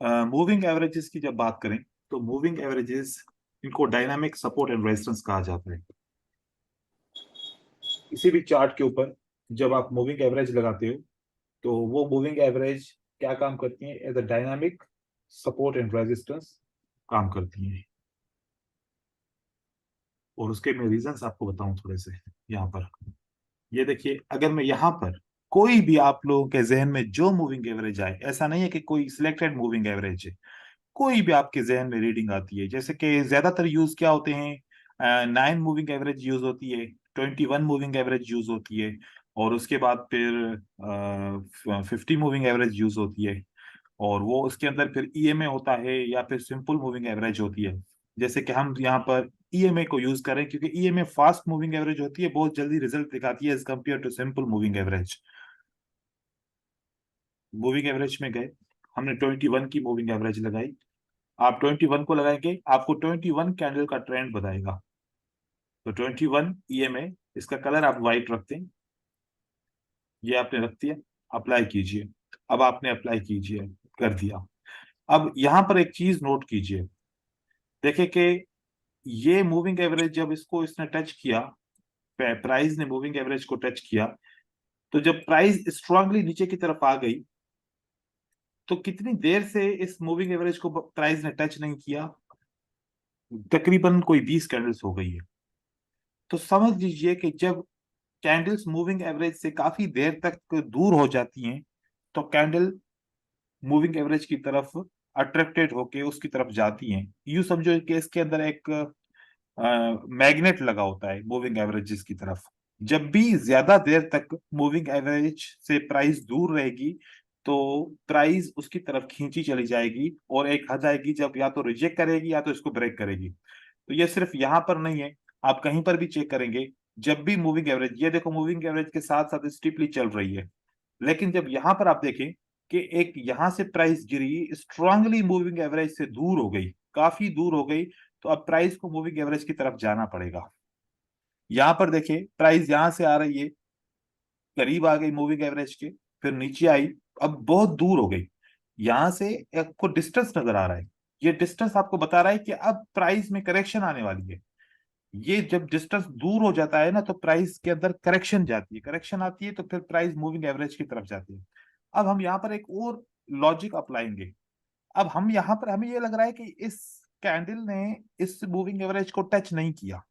Moving averages की जब बात करें तो मूविंग एवरेजेस इनको डायनामिक सपोर्ट एंड रेजिस्टेंस कहा जाता है। किसी भी चार्ट के ऊपर जब आप मूविंग एवरेज लगाते हो तो वो मूविंग एवरेज क्या काम करती है? As a dynamic support and resistance काम करती है। और उसके मैं रीजंस आपको बताऊं थोड़े से यहाँ पर। ये देखिए, अगर मैं यहाँ पर कोई भी आप लोगों के जहन में जो मूविंग एवरेज आए, ऐसा नहीं है कि कोई सिलेक्टेड मूविंग एवरेज है, कोई भी आपके जहन में रीडिंग आती है, जैसे कि ज्यादातर यूज क्या होते हैं, 9 मूविंग एवरेज यूज होती है, 21 मूविंग एवरेज यूज होती है, और उसके बाद फिर 50 मूविंग एवरेज यूज होती है, और वो उसके अंदर फिर ईएमए होता है या फिर सिंपल मूविंग एवरेज होती है। जैसे कि हम यहाँ पर ईएमए को यूज करें, क्योंकि ईएमए फास्ट मूविंग एवरेज होती है, बहुत जल्दी रिजल्ट दिखाती है as compare to simple moving average. Moving average में गए, हमने 21 की मूविंग एवरेज लगाई। आप 21 को लगाएंगे, आपको 21 कैंडल का ट्रेंड बताएगा। तो 21 ईएमए, इसका कलर आप व्हाइट रखते हैं, ये आपने रख दिया, अप्लाई कीजिए। अब आपने अप्लाई कीजिए, कर दिया। अब यहां पर एक चीज नोट कीजिए, देखे कि ये मूविंग एवरेज जब इसको इसने टच किया, प्राइस ने मूविंग एवरेज को टच किया, तो जब प्राइस स्ट्रांगली नीचे की तरफ आ गई, तो कितनी देर से इस मूविंग एवरेज को प्राइस ने टच नहीं किया? तकरीबन कोई 20 कैंडल्स हो गई है। तो समझ लीजिए कि जब कैंडल्स मूविंग एवरेज से काफी देर तक दूर हो जाती हैं, तो कैंडल मूविंग एवरेज की तरफ अट्रैक्टेड होके उसकी तरफ जाती हैं। यूं समझो कि इसके अंदर एक मैग्नेट लगा होता है मूविंग एवरेजेस की तरफ। जब भी ज्यादा देर तक मूविंग एवरेज से प्राइस दूर रहेगी, तो प्राइस उसकी तरफ खींची चली जाएगी, और एक हद आएगी जब या तो रिजेक्ट करेगी या तो इसको ब्रेक करेगी। तो ये सिर्फ यहां पर नहीं है, आप कहीं पर भी चेक करेंगे, जब भी मूविंग एवरेज, ये देखो मूविंग एवरेज के साथ साथ स्टीपली चल रही है, लेकिन जब यहां पर आप देखें कि एक यहां से प्राइस गिरी, स्ट्रांगली मूविंग एवरेज से दूर हो गई, काफी दूर हो गई, तो अब प्राइस को मूविंग एवरेज की तरफ जाना पड़ेगा। यहां पर देखिए, प्राइस यहां से आ रही है, करीब आ गई मूविंग एवरेज के, फिर नीचे आई, अब बहुत दूर हो गई। यहां से आपको डिस्टेंस नजर आ रहा है, ये डिस्टेंस आपको बता रहा है कि अब प्राइस में करेक्शन आने वाली है। ये जब डिस्टेंस दूर हो जाता है ना, तो प्राइस के अंदर करेक्शन जाती है, करेक्शन आती है, तो फिर प्राइस मूविंग एवरेज की तरफ जाती है। अब हम यहाँ पर एक और लॉजिक अप्लाएंगे। अब हम यहाँ पर, हमें ये लग रहा है कि इस कैंडल ने इस मूविंग एवरेज को टच नहीं किया,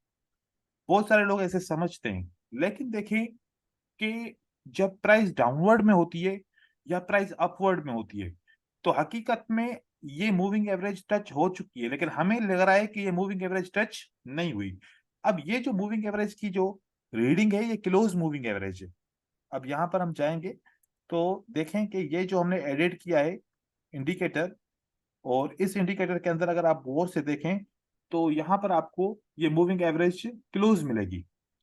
बहुत सारे लोग ऐसे समझते हैं। लेकिन देखें कि जब प्राइस डाउनवर्ड में होती है या प्राइस अपवर्ड में होती है, तो हकीकत में ये मूविंग एवरेज टच हो चुकी है, लेकिन हमें लग रहा है कि ये मूविंग एवरेज टच नहीं हुई। अब ये जो मूविंग एवरेज की जो रीडिंग है, ये क्लोज मूविंग एवरेज है। अब यहां पर हम जाएंगे तो देखें कि ये जो हमने एडिट किया है इंडिकेटर, और इस इंडिकेटर के अंदर अगर आप गौर से देखें, तो यहां पर आपको ये मूविंग एवरेज क्लोज मिलेगी।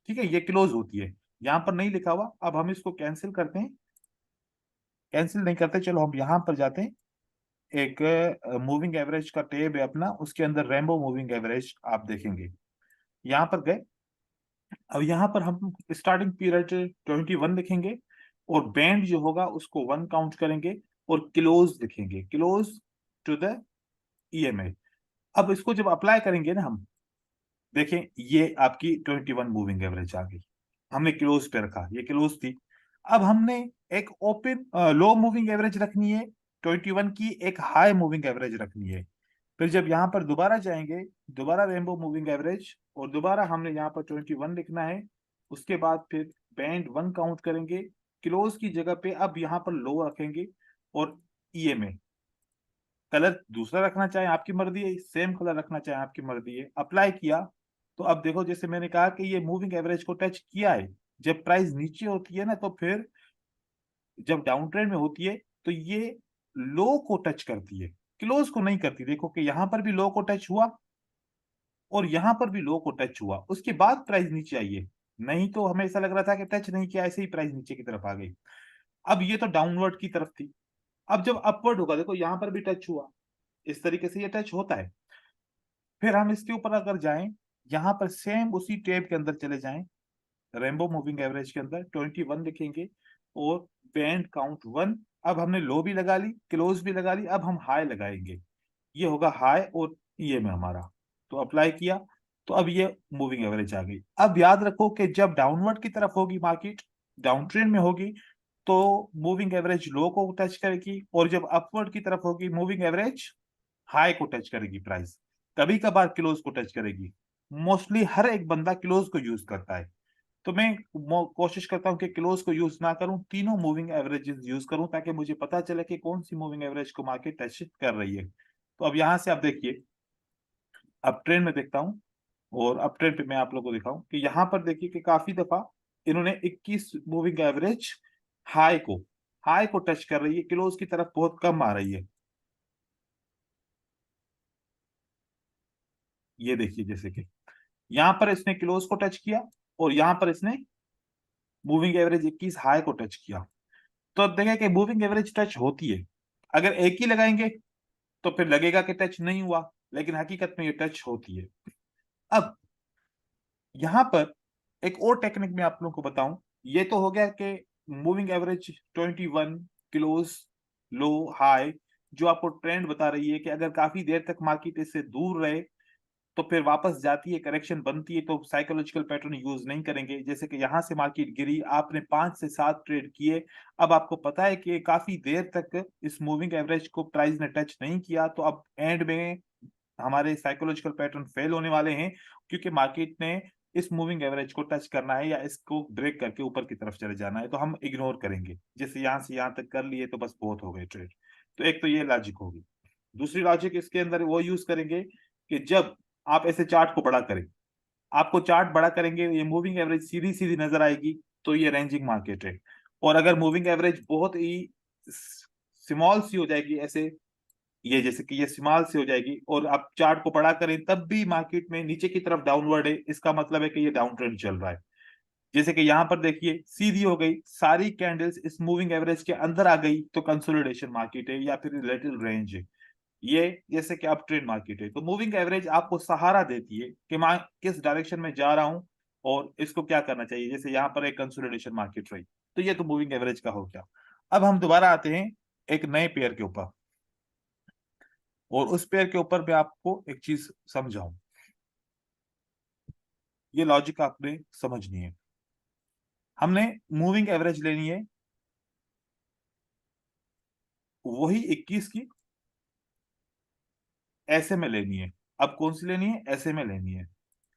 ठीक है, ये क्लोज होती है, यहां पर नहीं लिखा हुआ। अब हम इसको कैंसिल करते हैं, कैंसिल नहीं करते, चलो हम यहां पर जाते हैं। एक मूविंग एवरेज का टेब है अपना, उसके अंदर रेनबो मूविंग एवरेज आप देखेंगे। यहां पर गए, अब यहां पर हम स्टार्टिंग पीरियड 21 लिखेंगे, और बैंड जो होगा उसको 1 काउंट करेंगे, और क्लोज लिखेंगे, क्लोज टू द ईएमए। अब इसको जब अप्लाई करेंगे ना हम, देखें ये आपकी 21 मूविंग एवरेज आ गई, हमने क्लोज पे रखा, ये क्लोज थी। अब हमने एक ओपन लो मूविंग एवरेज रखनी है 21 की, एक हाई मूविंग एवरेज रखनी है। फिर जब यहाँ पर दोबारा जाएंगे, दोबारा रेनबो मूविंग एवरेज, और दोबारा हमने यहाँ पर 21 लिखना है। उसके बाद फिर बैंड 1 काउंट करेंगे, क्लोज की जगह पे अब यहाँ पर लो रखेंगे, और ईएमए कलर दूसरा रखना चाहे आपकी मर्जी है, सेम कलर रखना चाहे आपकी मर्जी है, अप्लाई किया। तो अब देखो, जैसे मैंने कहा कि ये मूविंग एवरेज को टच किया है। जब प्राइस नीचे होती है ना, तो फिर जब डाउन ट्रेंड में होती है, तो ये लो को टच करती है, क्लोज को नहीं करती। देखो कि यहां पर भी लो को टच हुआ, और यहां पर भी लो को टच हुआ, उसके बाद प्राइस नीचे आई है। नहीं तो हमें ऐसा लग रहा था कि टच नहीं किया, ऐसे ही प्राइस नीचे की तरफ आ गई। अब ये तो डाउनवर्ड की तरफ थी। अब जब अपवर्ड होगा, देखो यहां पर भी टच हुआ, इस तरीके से ये टच होता है। फिर हम इसके ऊपर अगर जाएं, यहां पर सेम उसी टेब के अंदर चले जाएं, रेनबो मूविंग एवरेज के अंदर 21 लिखेंगे, और बैंड काउंट 1, अब हमने लो भी लगा ली, क्लोज भी लगा ली, अब हम हाई लगाएंगे। ये होगा हाई और ये में हमारा, तो अप्लाई किया, तो अब ये मूविंग एवरेज आ गई। अब याद रखो कि जब डाउनवर्ड की तरफ होगी मार्केट, डाउन ट्रेंड में होगी, तो मूविंग एवरेज लो को टच करेगी, और जब अपवर्ड की तरफ होगी मूविंग एवरेज हाई को टच करेगी प्राइस। कभी कभार क्लोज को टच करेगी, मोस्टली हर एक बंदा क्लोज को यूज करता है। तो मैं कोशिश करता हूं कि क्लोज को यूज ना करूं, तीनों मूविंग एवरेजेस यूज करूं, ताकि मुझे पता चले कि कौन सी मूविंग एवरेज को मार्केट टच कर रही है। तो अब यहां से आप देखिए, अब ट्रेंड में देखता हूं, और अब ट्रेंड पे मैं आप लोगों को दिखाऊं कि यहां पर देखिए कि काफी दफा इन्होंने 21 मूविंग एवरेज हाई को हाई को टच कर रही है, क्लोज की तरफ बहुत कम आ रही है। ये देखिए जैसे कि यहां पर इसने क्लोज को टच किया, और यहां पर इसने मूविंग एवरेज 21 हाई को टच किया। तो अब देखें कि मूविंग एवरेज टच होती है। अगर एक ही लगाएंगे तो फिर लगेगा कि टच नहीं हुआ, लेकिन हकीकत में ये टच होती है। अब यहां पर एक और टेक्निक मैं आप लोगों को बताऊं। ये तो हो गया कि मूविंग एवरेज 21 क्लोज लो हाई, जो आपको ट्रेंड बता रही है कि अगर काफी देर तक मार्केट इससे दूर रहे तो फिर वापस जाती है, करेक्शन बनती है, तो साइकोलॉजिकल पैटर्न यूज नहीं करेंगे। जैसे कि यहां से मार्केट गिरी, आपने 5 से 7 ट्रेड किए, अब आपको पता है कि काफी देर तक इस मूविंग एवरेज को प्राइस ने टच नहीं किया, तो अब एंड में हमारे साइकोलॉजिकल पैटर्न फेल होने वाले हैं, क्योंकि मार्केट ने इस मूविंग एवरेज को टच करना है या इसको ब्रेक करके ऊपर की तरफ चले जाना है, तो हम इग्नोर करेंगे। जैसे यहां से यहां तक कर लिए तो बस बहुत हो गए ट्रेड। तो एक तो ये लॉजिक होगी। दूसरी लॉजिक इसके अंदर वो यूज करेंगे कि जब आप ऐसे चार्ट को बड़ा करें, आपको चार्ट बड़ा करेंगे, ये मूविंग एवरेज सीधी सीधी नजर आएगी, तो ये रेंजिंग मार्केट है। और अगर मूविंग एवरेज बहुत ही स्मॉल सी हो जाएगी, ऐसे ये जैसे कि ये स्मॉल सी हो जाएगी, और आप चार्ट को बड़ा करें तब भी मार्केट में नीचे की तरफ डाउनवर्ड है, इसका मतलब है कि ये डाउन ट्रेंड चल रहा है। जैसे कि यहां पर देखिए सीधी हो गई, सारी कैंडल्स इस मूविंग एवरेज के अंदर आ गई, तो कंसोलिडेशन मार्केट है या फिर रिलेटिव रेंज है। ये जैसे कि अब ट्रेंड मार्केट है, तो मूविंग एवरेज आपको सहारा देती है कि मैं किस डायरेक्शन में जा रहा हूं और इसको क्या करना चाहिए। जैसे यहाँ पर एक कंसोलिडेशन मार्केट रही, तो ये तो मूविंग एवरेज का हो गया। अब हम दोबारा आते हैं एक नए पेयर के ऊपर, और उस पेयर के ऊपर मैं आपको एक चीज समझाऊं। ये लॉजिक आपने समझनी है। हमने मूविंग एवरेज लेनी है वही 21 की, ऐसे में लेनी है। अब कौन सी लेनी है? ऐसे में लेनी है।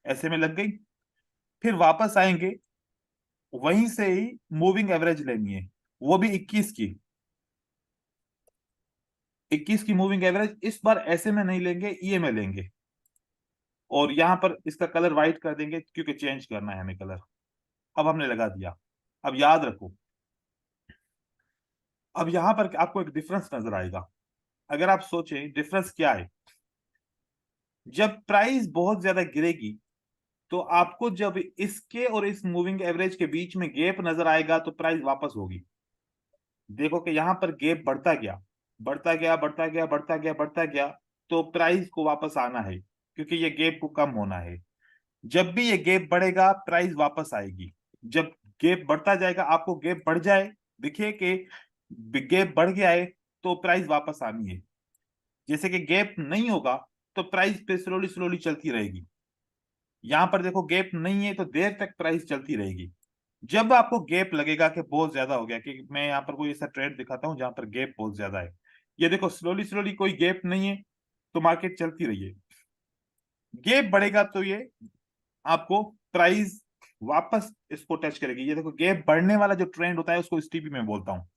ऐसे में लग गई, फिर वापस आएंगे, वहीं से ही मूविंग एवरेज लेनी है, वो भी 21 की। 21 की मूविंग एवरेज इस बार ऐसे में नहीं लेंगे, ये में लेंगे, और यहां पर इसका कलर व्हाइट कर देंगे, क्योंकि चेंज करना है हमें कलर। अब हमने लगा दिया। अब याद रखो, अब यहां पर आपको एक डिफरेंस नजर आएगा। अगर आप सोचें डिफरेंस क्या है, जब प्राइस बहुत ज्यादा गिरेगी तो आपको जब इसके और इस मूविंग एवरेज के बीच में गैप नजर आएगा तो प्राइस वापस होगी। देखो कि यहां पर गैप बढ़ता गया, बढ़ता गया, बढ़ता गया, बढ़ता गया, बढ़ता गया, तो प्राइस को वापस आना है, क्योंकि ये गैप को कम होना है। जब भी ये गैप बढ़ेगा प्राइस वापस आएगी। जब गैप बढ़ता जाएगा, आपको गैप बढ़ जाए, देखिए कि गैप बढ़ गया है, तो प्राइस वापस आनी है। जैसे कि गैप नहीं होगा तो प्राइस पे स्लोली स्लोली चलती रहेगी। यहां पर देखो गैप नहीं है, तो देर तक प्राइस चलती रहेगी। जब आपको गैप लगेगा कि बहुत ज्यादा हो गया, कि मैं यहाँ पर कोई ऐसा ट्रेंड दिखाता हूँ जहां पर गैप बहुत ज्यादा है, ये देखो स्लोली स्लोली कोई गैप नहीं है, तो मार्केट चलती रही है। गैप बढ़ेगा तो ये आपको प्राइस वापस इसको टच करेगी। ये देखो गैप बढ़ने वाला जो ट्रेंड होता है उसको स्टीपी में बोलता हूँ,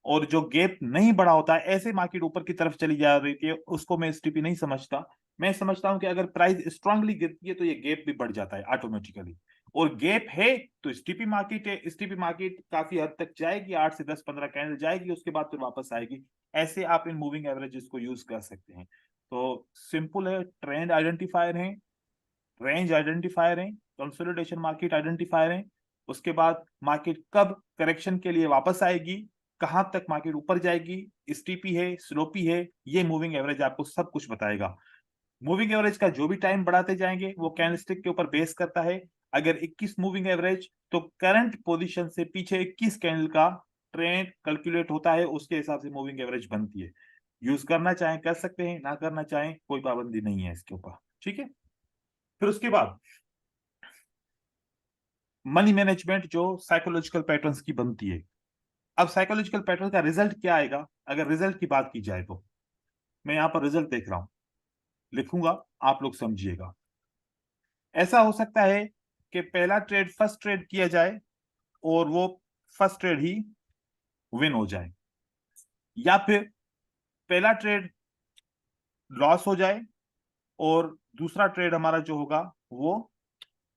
और जो गैप नहीं बढ़ा होता है, ऐसे मार्केट ऊपर की तरफ चली जा रही थी, उसको मैं स्टीपी नहीं समझता। मैं समझता हूं कि अगर प्राइस स्ट्रांगली गिरती है तो ये गैप भी बढ़ जाता है ऑटोमेटिकली, और गैप है तो स्टीपी मार्केट है। स्टीपी मार्केट काफी हद तक जाएगी, 8 से 10 15 कैंडल जाएगी, उसके बाद फिर वापस आएगी। ऐसे आप इन मूविंग एवरेजेस को यूज कर सकते हैं। तो सिंपल है, ट्रेंड आइडेंटिफायर है, रेंज आइडेंटिफायर है, कंसोलिडेशन मार्केट आइडेंटिफायर है। उसके बाद मार्केट कब करेक्शन के लिए वापस आएगी, कहां तक मार्केट ऊपर जाएगी, स्टीपी है, स्लोपी है, ये मूविंग एवरेज आपको सब कुछ बताएगा। मूविंग एवरेज का जो भी टाइम बढ़ाते जाएंगे वो कैंडलस्टिक के ऊपर बेस करता है। अगर 21 मूविंग एवरेज, तो करंट पोजीशन से पीछे 21 कैंडल का ट्रेंड कैलकुलेट होता है, उसके हिसाब से मूविंग एवरेज बनती है। यूज करना चाहें कर सकते हैं, ना करना चाहें कोई पाबंदी नहीं है इसके ऊपर, ठीक है। फिर उसके बाद मनी मैनेजमेंट जो साइकोलॉजिकल पैटर्न्स की बनती है। अब साइकोलॉजिकल पैटर्न का रिजल्ट क्या आएगा, अगर रिजल्ट की बात की जाए तो मैं यहां पर रिजल्ट देख रहा हूं, लिखूंगा, आप लोग समझिएगा। ऐसा हो सकता है कि पहला ट्रेड फर्स्ट ट्रेड किया जाए और वो फर्स्ट ट्रेड ही विन हो जाए, या फिर पहला ट्रेड लॉस हो जाए और दूसरा ट्रेड हमारा जो होगा वो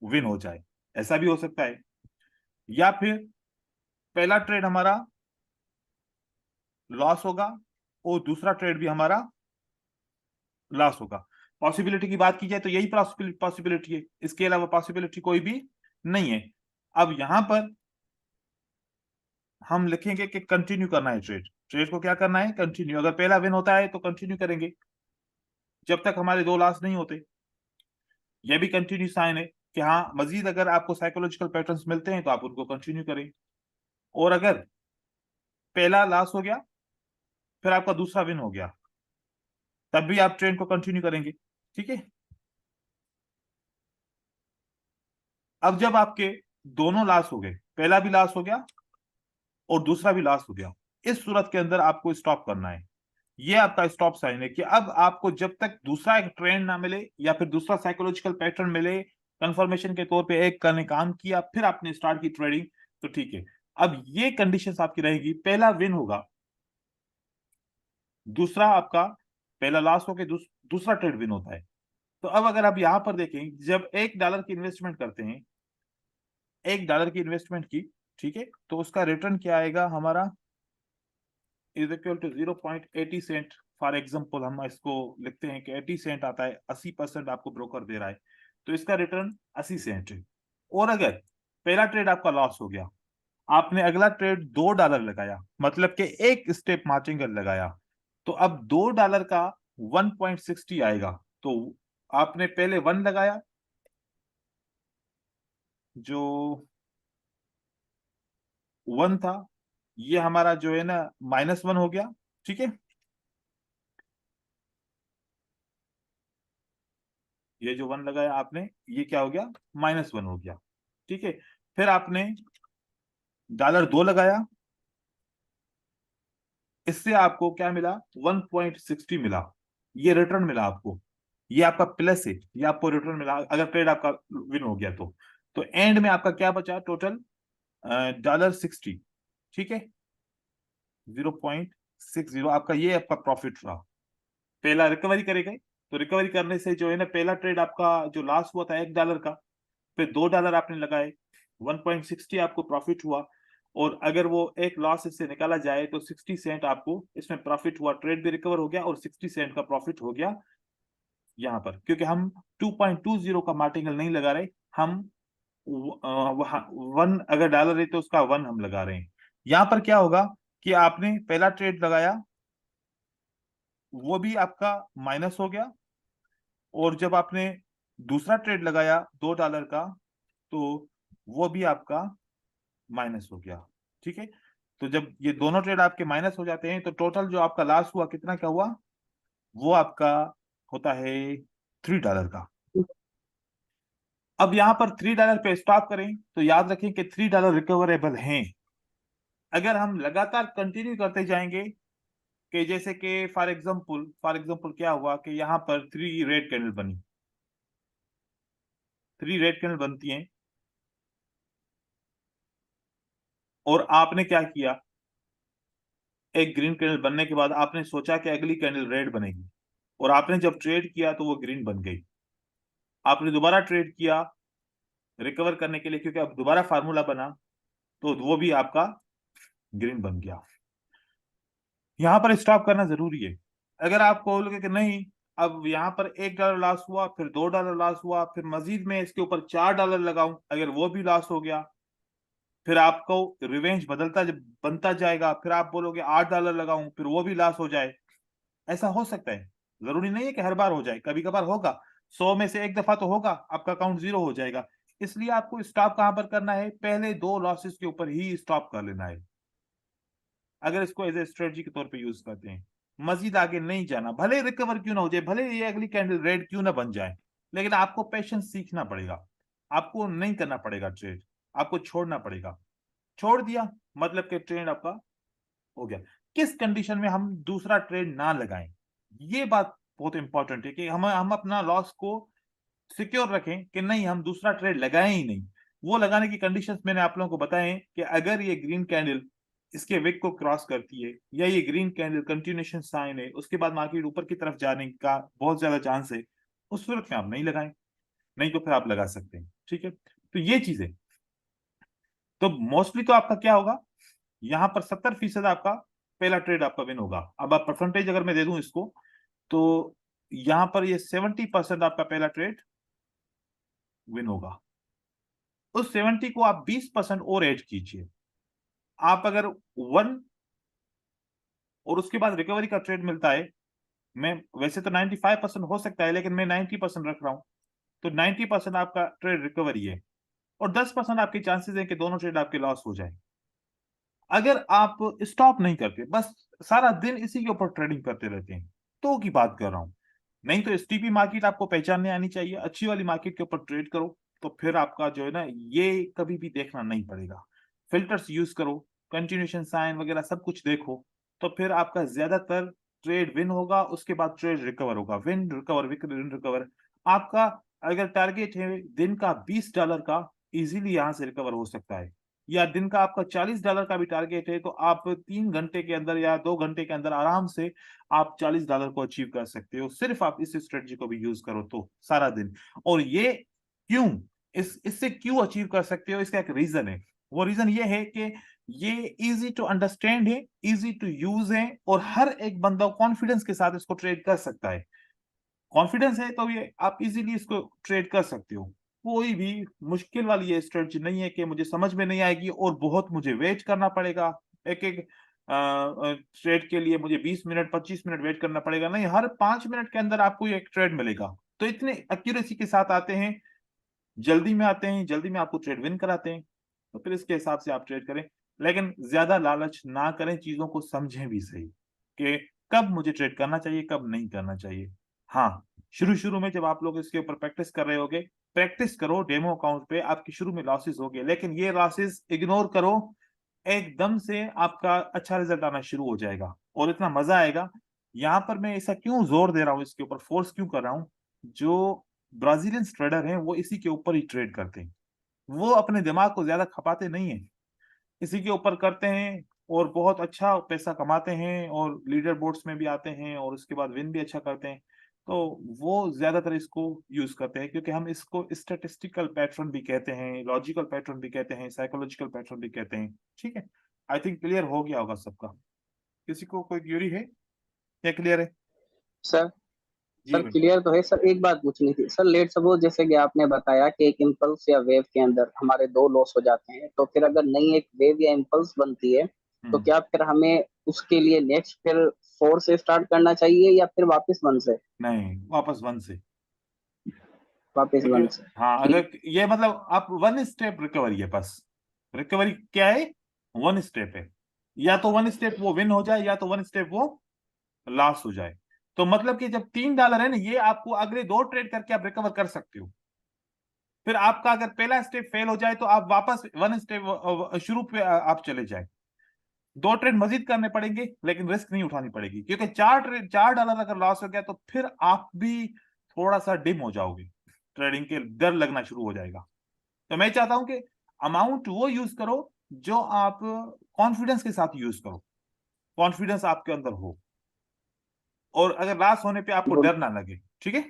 विन हो जाए, ऐसा भी हो सकता है। या फिर पहला ट्रेड हमारा लॉस होगा और दूसरा ट्रेड भी हमारा लॉस होगा। पॉसिबिलिटी की बात की जाए तो यही पॉसिबिलिटी है, इसके अलावा पॉसिबिलिटी कोई भी नहीं है। अब यहां पर हम लिखेंगे कि कंटिन्यू करना है ट्रेड, ट्रेड को क्या करना है, कंटिन्यू। अगर पहला विन होता है तो कंटिन्यू करेंगे जब तक हमारे दो लॉस नहीं होते। यह भी कंटिन्यू साइन है कि हाँ, मजीद अगर आपको साइकोलॉजिकल पैटर्न्स मिलते हैं तो आप उनको कंटिन्यू करें। और अगर पहला लॉस हो गया फिर आपका दूसरा विन हो गया, तब भी आप ट्रेड को कंटिन्यू करेंगे, ठीक है। अब जब आपके दोनों लॉस हो गए, पहला भी लॉस हो गया और दूसरा भी लॉस हो गया, इस सूरत के अंदर आपको स्टॉप करना है। ये आपका स्टॉप साइन है कि अब आपको जब तक दूसरा एक ट्रेंड ना मिले या फिर दूसरा साइकोलॉजिकल पैटर्न मिले, कंफर्मेशन के तौर पे एक करने काम किया फिर आपने स्टार्ट की ट्रेडिंग, तो ठीक है। अब ये कंडीशंस आपकी रहेगी, पहला विन होगा, दूसरा आपका पहला लॉस होकर दूसरा ट्रेड विन होता है। तो अब अगर आप यहां पर देखें, जब $1 की इन्वेस्टमेंट करते हैं, $1 की इन्वेस्टमेंट की, ठीक है, तो उसका रिटर्न क्या आएगा हमारा, is equal to 0.80 cent. For example हम इसको लिखते हैं कि 80 सेंट आता है, 80% आपको ब्रोकर दे रहा है, तो इसका रिटर्न 80 सेंट है। और अगर पहला ट्रेड आपका लॉस हो गया, आपने अगला ट्रेड $2 लगाया, मतलब कि एक स्टेप मार्जिन लगाया, तो अब $2 का 1.60 आएगा। तो आपने पहले 1 लगाया, जो 1 था, ये हमारा जो है ना -1 हो गया, ठीक है। ये जो 1 लगाया आपने, ये क्या हो गया, -1 हो गया, ठीक है। फिर आपने $2 लगाया, इससे आपको क्या मिला, 1.60 मिला, ये रिटर्न मिला आपको, ये आपका प्लस है, ये आपको रिटर्न मिला अगर ट्रेड आपका विन हो गया तो एंड में आपका क्या बचा टोटल, $60, ठीक है। 0.60 आपका, ये आपका प्रॉफिट रहा। पहला रिकवरी करेगा, तो रिकवरी करने से जो है ना, पहला ट्रेड आपका जो लॉस हुआ था $1 का, फिर $2 आपने लगाए, 1.60 आपको प्रॉफिट हुआ। और अगर वो एक लॉस इससे निकाला जाए तो 60 सेंट आपको इसमें प्रॉफिट हुआ, ट्रेड भी रिकवर हो गया और 60 सेंट का प्रॉफिट हो गया यहाँ पर, क्योंकि हम 2.20 का मार्टिनल नहीं लगा रहे, हम 1 अगर डॉलर है तो उसका 1 हम लगा रहे हैं। यहाँ पर क्या होगा कि आपने पहला ट्रेड लगाया, वो भी आपका माइनस हो गया, और जब आपने दूसरा ट्रेड लगाया $2 का, तो वो भी आपका माइनस हो गया, ठीक है। तो जब ये दोनों ट्रेड आपके माइनस हो जाते हैं तो टोटल जो आपका लॉस हुआ कितना क्या हुआ, वो आपका होता है $3 का। अब यहां पर $3 पे स्टॉप करें तो याद रखें कि $3 रिकवरेबल हैं, अगर हम लगातार कंटिन्यू करते जाएंगे। कि जैसे कि फॉर एग्जांपल क्या हुआ कि यहाँ पर 3 रेड कैंडल बनी, 3 रेड कैंडल बनती हैं, और आपने क्या किया, एक ग्रीन कैंडल बनने के बाद आपने सोचा कि अगली कैंडल रेड बनेगी, और आपने जब ट्रेड किया तो वो ग्रीन बन गई। आपने दोबारा ट्रेड किया रिकवर करने के लिए, क्योंकि अब दोबारा फार्मूला बना, तो वो भी आपका ग्रीन बन गया। यहां पर स्टॉप करना जरूरी है। अगर आप बोलोगे कि नहीं, अब यहाँ पर $1 लॉस हुआ, फिर $2 लॉस हुआ, फिर मजीद में इसके ऊपर $4 लगाऊं, अगर वो भी लॉस हो गया, फिर आपको रिवेंज बनता जाएगा, फिर आप बोलोगे $8 लगाऊं, फिर वो भी लॉस हो जाए, ऐसा हो सकता है। जरूरी नहीं है कि हर बार हो जाए, कभी कभार होगा, 100 में से एक दफा तो होगा, आपका अकाउंट जीरो हो जाएगा। इसलिए आपको स्टॉप कहां पर करना है, पहले दो लॉसेस के ऊपर ही स्टॉप कर लेना है। अगर इसको एज ए स्ट्रेटजी के तौर पे यूज करते हैं, मजीद आगे नहीं जाना, भले रिकवर क्यों ना हो जाए, भले ये अगली कैंडल रेड क्यों ना बन जाए, लेकिन आपको पेशेंस सीखना पड़ेगा। आपको नहीं करना पड़ेगा ट्रेड, आपको छोड़ना पड़ेगा। छोड़ दिया मतलब कि ट्रेड आपका हो गया। किस कंडीशन में हम दूसरा ट्रेड ना लगाएं, ये बात बहुत इंपॉर्टेंट है कि हम अपना लॉस को सिक्योर रखें कि नहीं हम दूसरा ट्रेड लगाएं ही नहीं। वो लगाने की कंडीशंस मैंने आप लोगों को बताए कि अगर ये ग्रीन कैंडल इसके विक को क्रॉस करती है, या ये ग्रीन कैंडल कंटिन्यूएशन साइन है, उसके बाद मार्केट ऊपर की तरफ जाने का बहुत ज्यादा चांस है, उस सूरत में आप नहीं लगाएं, नहीं तो फिर आप लगा सकते हैं। ठीक है, तो ये चीजें, तो मोस्टली तो आपका क्या होगा, यहाँ पर 70% आपका पहला ट्रेड आपका विन होगा। अब आप परसेंटेज अगर मैं दे दूं इसको, तो यहाँ पर ये 70% आपका पहला ट्रेड विन होगा। उस 70 को आप 20% और ऐड कीजिए। आप अगर 1 और उसके बाद रिकवरी का ट्रेड मिलता है, मैं वैसे तो 95% हो सकता है, लेकिन मैं 90% रख रहा हूं, तो 90% आपका ट्रेड रिकवरी है, और 10% आपके चांसेस है कि दोनों ट्रेड आपके लॉस हो जाए। अगर आप स्टॉप नहीं करते, बस सारा दिन इसी के ऊपर ट्रेडिंग करते रहते हैं, तो की बात कर रहा हूं। नहीं तो एसटीपी मार्केट आपको पहचानने आनी चाहिए, अच्छी वाली मार्केट के ऊपर ट्रेड करो, तो फिर आपका जो है ना, ये कभी भी देखना नहीं पड़ेगा। फिल्टर्स यूज करो, कंटिन्यूएशन साइन वगैरह सब कुछ देखो, तो फिर आपका ज्यादातर ट्रेड विन होगा, उसके बाद ट्रेड रिकवर होगा। Win recover, win recover. आपका अगर टारगेट है दिन का $20 का, इजीली यहां से रिकवर हो सकता है। या दिन का आपका $40 का भी टारगेट है, तो आप 3 घंटे के अंदर या 2 घंटे के अंदर आराम से आप $40 को अचीव कर सकते हो, सिर्फ आप इस स्ट्रेटजी को भी यूज करो तो सारा दिन। और ये क्यों, इससे क्यों अचीव कर सकते हो, इसका एक रीजन है। वो रीजन ये है कि ये इजी टू अंडरस्टैंड है, इजी टू यूज है, और हर एक बंदा कॉन्फिडेंस के साथ इसको ट्रेड कर सकता है। कॉन्फिडेंस है तो ये आप इजीली इसको ट्रेड कर सकते हो। कोई भी मुश्किल वाली ये स्ट्रेटजी नहीं है कि मुझे समझ में नहीं आएगी और बहुत मुझे वेट करना पड़ेगा, एक एक ट्रेड के लिए मुझे 20 मिनट 25 मिनट वेट करना पड़ेगा। नहीं, हर 5 मिनट के अंदर आपको एक ट्रेड मिलेगा। तो इतने एक्यूरेसी के साथ आते हैं, जल्दी में आते हैं, जल्दी में आपको ट्रेड विन कराते हैं, तो फिर इसके हिसाब से आप ट्रेड करें। लेकिन ज्यादा लालच ना करें, चीजों को समझें भी सही कि कब मुझे ट्रेड करना चाहिए, कब नहीं करना चाहिए। हाँ, शुरू शुरू में जब आप लोग इसके ऊपर प्रैक्टिस कर रहे होगे, प्रैक्टिस करो डेमो अकाउंट पे, आपकी शुरू में लॉसेस होंगे, लेकिन ये लॉसेस इग्नोर करो, एकदम से आपका अच्छा रिजल्ट आना शुरू हो जाएगा और इतना मजा आएगा। यहाँ पर मैं ऐसा क्यों जोर दे रहा हूँ, इसके ऊपर फोर्स क्यों कर रहा हूँ, जो ब्राजीलियन ट्रेडर हैं वो इसी के ऊपर ही ट्रेड करते हैं। वो अपने दिमाग को ज्यादा खपाते नहीं है, इसी के ऊपर करते हैं और बहुत अच्छा पैसा कमाते हैं, और लीडर बोर्ड्स में भी आते हैं, और उसके बाद विन भी अच्छा करते हैं। तो वो ज्यादातर इसको यूज करते हैं, क्योंकि हम इसको स्टैटिस्टिकल पैटर्न भी कहते हैं, लॉजिकल पैटर्न भी कहते हैं, साइकोलॉजिकल पैटर्न भी कहते हैं। ठीक है, आई थिंक क्लियर हो गया होगा सबका। किसी को कोई क्यूरी है या क्लियर है? सर जी सर बिल्कुल। क्लियर तो है सर। एक बात पूछनी थी सर, लेट सपोज जैसे कि आपने बताया कि एक इम्पल्स या वेव के अंदर हमारे दो लॉस हो जाते हैं, तो फिर अगर नई एक वेव या इम्पल्स बनती है, तो हम्म। क्या फिर हमें उसके लिए नेक्स्ट फिर 4 से स्टार्ट करना चाहिए या फिर वापस 1 से? नहीं, वापस वन से। वापस क्योंकि 1 से। हाँ, ठीक। अगर ये मतलब आप वन स्टेप रिकवरी है बस। रिकवरी क्या है, वन स्टेप है। या तो वन स्टेप वो विन हो जाए, या तो वन स्टेप वो लॉस हो जाए। तो मतलब कि जब $3 है ना, ये आपको अगले 2 ट्रेड करके आप रिकवर कर सकते हो। फिर आपका अगर पहला स्टेप फेल हो जाए, तो आप वापस वन स्टेप शुरू पे आप चले जाए। 2 ट्रेड मजीद करने पड़ेंगे, लेकिन रिस्क नहीं उठानी पड़ेगी, क्योंकि $4 अगर लॉस हो गया, तो फिर आप भी थोड़ा सा डिम हो जाओगे, ट्रेडिंग के डर लगना शुरू हो जाएगा। तो मैं चाहता हूं कि अमाउंट वो यूज करो जो आप कॉन्फिडेंस के साथ यूज करो, कॉन्फिडेंस आपके अंदर हो, और अगर लॉस होने पे आपको गुड। डर ना लगे। ठीक है।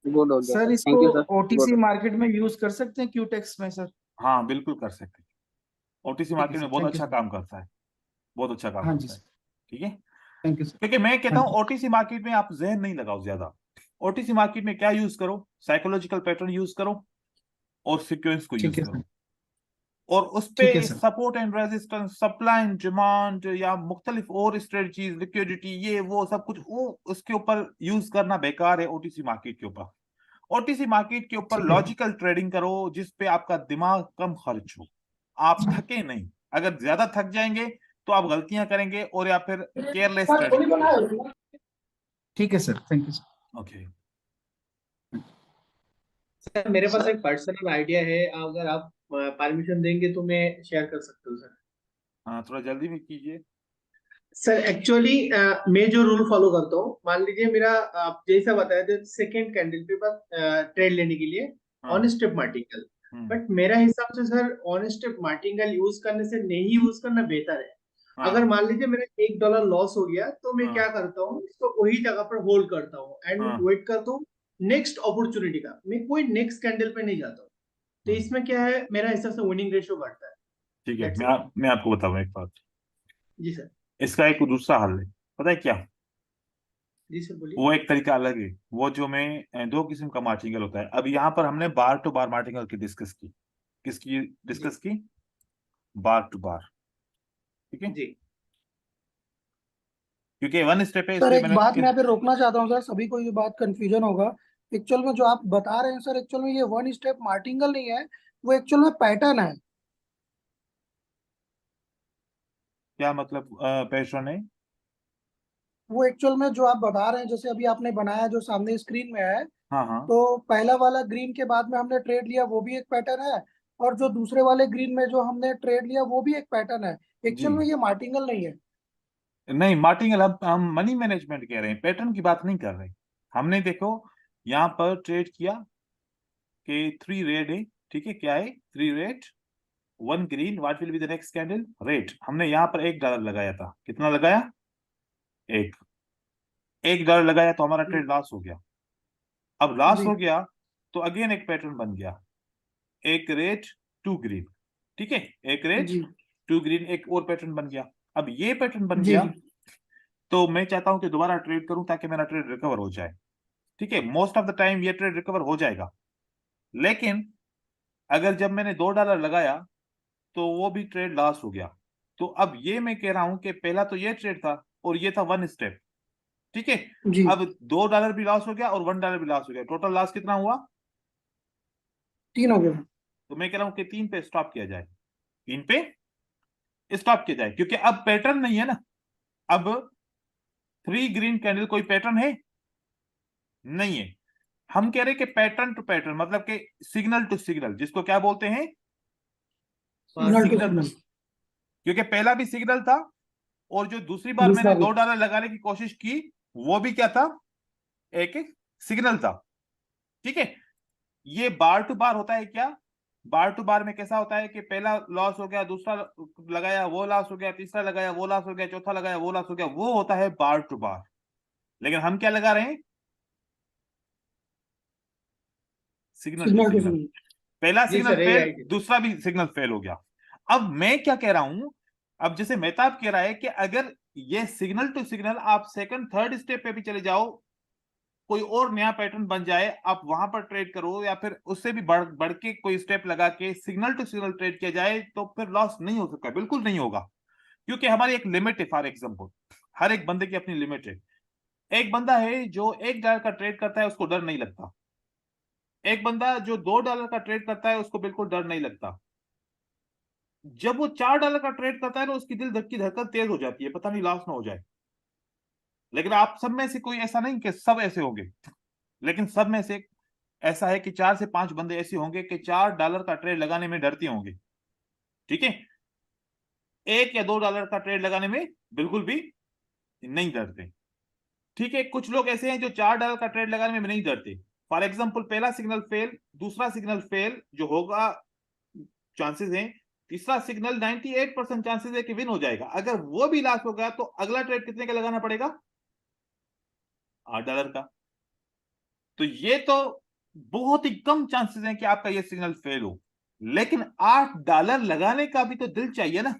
गुड हो गया सर सर, इसको thank you sir. OTC good. Market में यूज कर सकते हैं क्यूटेक्स में सर? हाँ, बिल्कुल कर सकते हैं। ओटीसी ठीक है मार्केट सर, में बहुत थैंक यू अच्छा सर। काम करता है, बहुत अच्छा काम हाँ जी करता है। सर। ठीक है, थैंक यू सर। क्योंकि मैं कहता हाँ हूं जी। ओटीसी मार्केट में आप जहन नहीं लगाओ ज्यादा। ओटीसी मार्केट में क्या यूज करो, साइकोलॉजिकल पैटर्न यूज करो, और सीक्वेंस को यूज ठीक है सर। करो, और उस पे ठीक है sir. Support and resistance, supply and demand, या मुख्तलिफ और स्ट्रेटजीज, लिक्विडिटी, ये वो सब कुछ वो उसके ऊपर यूज करना बेकार है ओटीसी मार्केट के ऊपर। ओटीसी मार्केट के ऊपर ठीक है सर। लॉजिकल ट्रेडिंग करो, जिस पे आपका दिमाग कम खर्च हो, आप थके नहीं। अगर ज्यादा थक जाएंगे, तो आप गलतियां करेंगे और या फिर केयरलेस ट्रेडिंग करेंगे। ठीक है sir, thank you sir. Okay, sir मेरे पास सर एक पर्सनल आइडिया है, अगर आप परमिशन देंगे तो मैं शेयर कर सकता हूँ सर। हाँ थोड़ा जल्दी में कीजिए। सर एक्चुअली मैं जो रूल फॉलो करता हूँ, मान लीजिए मेरा आप जैसा बताया थे सेकेंड कैंडल पे पास ट्रेड लेने के लिए हाँ। ऑन स्टेप मार्टिकल, हम्म, बट मेरा हिसाब से सर ऑन स्टेप मार्टिकल यूज करने से नहीं यूज करना बेहतर है। अगर हाँ मान लीजिए मेरा $1 लॉस हो गया तो मैं हाँ क्या करता हूँ, इसको वही जगह पर होल्ड करता हूँ एंड हाँ। वेट करता हूँ नेक्स्ट अपॉर्चुनिटी का। मैं कोई नेक्स्ट कैंडल पे नहीं जाता हूँ। तो हम्म, इसमें क्या है, मेरा हिसाब से विनिंग रेशियो बढ़ता है। ठीक है, That's it। मैं आपको बताऊं एक बात। जी सर। इसका एक दूसरा हल है, पता है क्या? जी सर बोलिए। वो एक तरीका अलग है। वो जो में दो किस्म का मार्टिंगल होता है। अब यहाँ पर हमने बार टू बार मार्टिंगल की डिस्कस की। किसकी जी डिस्कस की? बार टू बार। ठीक है, जी क्योंकि वन स्टेप है सर इसलिए एक मैंने बात मैं यहाँ पे रोकना चाहता हूँ सर, सभी को ये बात कंफ्यूजन होगा। एक्चुअल में जो आप बता रहे हैं सर, एक्चुअल में ये वन स्टेप मार्टिंगल नहीं है, वो एक्चुअल में पैटर्न है। क्या मतलब पैटर्न है? वो एक्चुअल में जो आप बता रहे हैं, जैसे अभी आपने बनाया जो सामने स्क्रीन में है, हाँ हाँ। तो पहला वाला ग्रीन के बाद में हमने ट्रेड लिया वो भी एक पैटर्न है, और जो दूसरे वाले ग्रीन में जो हमने ट्रेड लिया वो भी एक पैटर्न है। जी एक्चुअल में ये मार्टिंगल नहीं है। नहीं, मार्टिंगल हम मनी मैनेजमेंट कह रहे हैं, पैटर्न की बात नहीं कर रहे। हमने देखो यहाँ पर ट्रेड किया कि 3 रेड है। ठीक है, क्या है? 3 red 1 green, what will be the next candle? Red. हमने यहाँ पर $1 लगाया था। कितना लगाया? एक $1 लगाया तो हमारा ट्रेड लॉस हो गया। अब लॉस जी हो गया तो अगेन एक पैटर्न बन गया, एक रेड 2 ग्रीन। ठीक है, एक रेड जी 2 ग्रीन, एक और पैटर्न बन गया। अब ये पैटर्न बन जी गया जी तो मैं चाहता हूं कि दोबारा ट्रेड करूं ताकि मेरा ट्रेड रिकवर हो जाए। ठीक है, मोस्ट ऑफ द टाइम ये ट्रेड रिकवर हो जाएगा। लेकिन अगर जब मैंने $2 लगाया तो वो भी ट्रेड लॉस हो गया। तो अब ये मैं कह रहा हूं कि पहला तो ये ट्रेड था और ये था वन स्टेप। ठीक है, जी। अब $2 भी लॉस हो गया और $1 भी लॉस हो गया। टोटल लॉस कितना हुआ? 3 हो गया। तो मैं कह रहा हूं कि 3 पे स्टॉप किया जाए। 3 पे स्टॉप किया जाए क्योंकि अब पैटर्न नहीं है ना। अब 3 ग्रीन कैंडल कोई पैटर्न है नहीं है। हम कह रहे हैं कि पैटर्न टू पैटर्न, मतलब कि सिग्नल टू सिग्नल, जिसको क्या बोलते हैं? Signal to signal. सिग्नल। क्योंकि पहला भी सिग्नल था और जो दूसरी बार मैंने दूसरा भी। $2 लगाने की कोशिश की वो भी क्या था? एक सिग्नल था। ठीक है, ये बार टू बार होता है क्या? बार टू बार में कैसा होता है कि पहला लॉस हो गया, दूसरा लगाया वो लॉस हो गया, तीसरा लगाया वो लॉस हो गया, चौथा लगाया वो लॉस हो गया। वो होता है बार टू बार। लेकिन हम क्या लगा रहे हैं? Signal to signal to signal. Signal. पहला जी सिग्नल सर, यही फेल, आइडिया। दूसरा भी सिग्नल फेल हो गया। अब मैं क्या कह रहा हूं, अब जैसे मेहताब कह रहा है कि अगर ये सिग्नल टू सिग्नल आप सेकंड थर्ड स्टेप पे भी चले जाओ, कोई और नया पैटर्न बन जाए, आप वहां पर ट्रेड करो या फिर उससे भी बढ़ के कोई स्टेप लगा के सिग्नल टू सिग्नल ट्रेड किया जाए तो फिर लॉस नहीं हो सकता, बिल्कुल नहीं होगा। क्योंकि हमारी एक लिमिट है। फॉर एग्जाम्पल, हर एक बंदे की अपनी लिमिट है। एक बंदा है जो $1 का ट्रेड करता है, उसको डर नहीं लगता। एक बंदा जो $2 का ट्रेड करता है उसको बिल्कुल डर नहीं लगता। जब वो $4 का ट्रेड करता है ना, उसकी दिल की धड़कन तेज हो जाती है, पता नहीं लॉस ना हो जाए। लेकिन आप सब में से कोई ऐसा नहीं कि सब ऐसे होंगे, लेकिन सब में से ऐसा है कि 4 से 5 बंदे ऐसे होंगे कि $4 का ट्रेड लगाने में डरते होंगे। ठीक है, $1 या $2 का ट्रेड लगाने में बिल्कुल भी नहीं डरते। ठीक है, कुछ लोग ऐसे हैं जो $4 का ट्रेड लगाने में नहीं डरते। फॉर एग्जाम्पल, पहला सिग्नल फेल, दूसरा सिग्नल फेल जो होगा चांसेस हैं, तीसरा सिग्नल 98% चांसेस है कि विन हो जाएगा। अगर वो भी लॉस हो गया तो अगला ट्रेड कितने का लगाना पड़ेगा? $8 का। तो ये तो बहुत ही कम चांसेस हैं कि आपका ये सिग्नल फेल हो। लेकिन $8 लगाने का भी तो दिल चाहिए ना,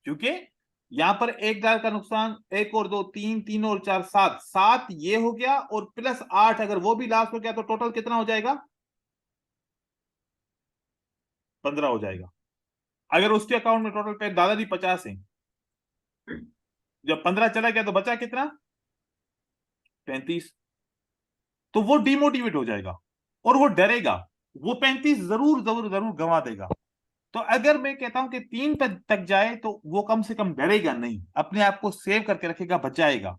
क्योंकि यहां पर $1 का नुकसान, एक और दो, तीन, तीन और चार, 7, 7 ये हो गया और प्लस 8 अगर वो भी लॉस हो गया तो टोटल कितना हो जाएगा? 15 हो जाएगा। अगर उसके अकाउंट में टोटल पे $50 ही 50 है, जब 15 चला गया तो बचा कितना? 35। तो वो डिमोटिवेट हो जाएगा और वो डरेगा। वो 35 जरूर जरूर जरूर गंवा देगा। तो अगर मैं कहता हूं कि 3 तक जाए तो वो कम से कम डरेगा नहीं, अपने आप को सेव करके रखेगा, बचाएगा।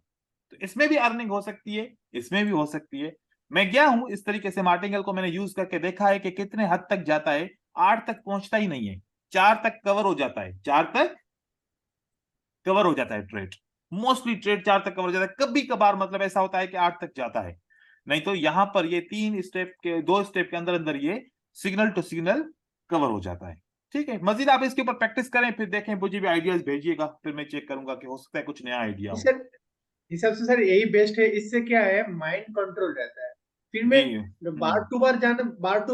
तो इसमें भी अर्निंग हो सकती है, इसमें भी हो सकती है। मैं गया हूं इस तरीके से, मार्टिंगल को मैंने यूज करके देखा है कि कितने हद तक जाता है। 8 तक पहुंचता ही नहीं है, 4 तक कवर हो जाता है, 4 तक कवर हो जाता है ट्रेड। मोस्टली ट्रेड 4 तक कवर हो जाता है, कभी कभार मतलब ऐसा होता है कि 8 तक जाता है। नहीं तो यहां पर ये 3 स्टेप के 2 स्टेप के अंदर अंदर ये सिग्नल टू सिग्नल कवर हो जाता है। ठीक है, मजीद आप इसके ऊपर प्रैक्टिस करें, फिर देखें, मुझे भी आइडियाज भेजिएगा, फिर मैं चेक करूंगा कि हो सकता है कुछ नया आइडिया हो। सर हिसाब से सर यही बेस्ट है, इससे क्या है माइंड कंट्रोल रहता है। फिर जी में बार टू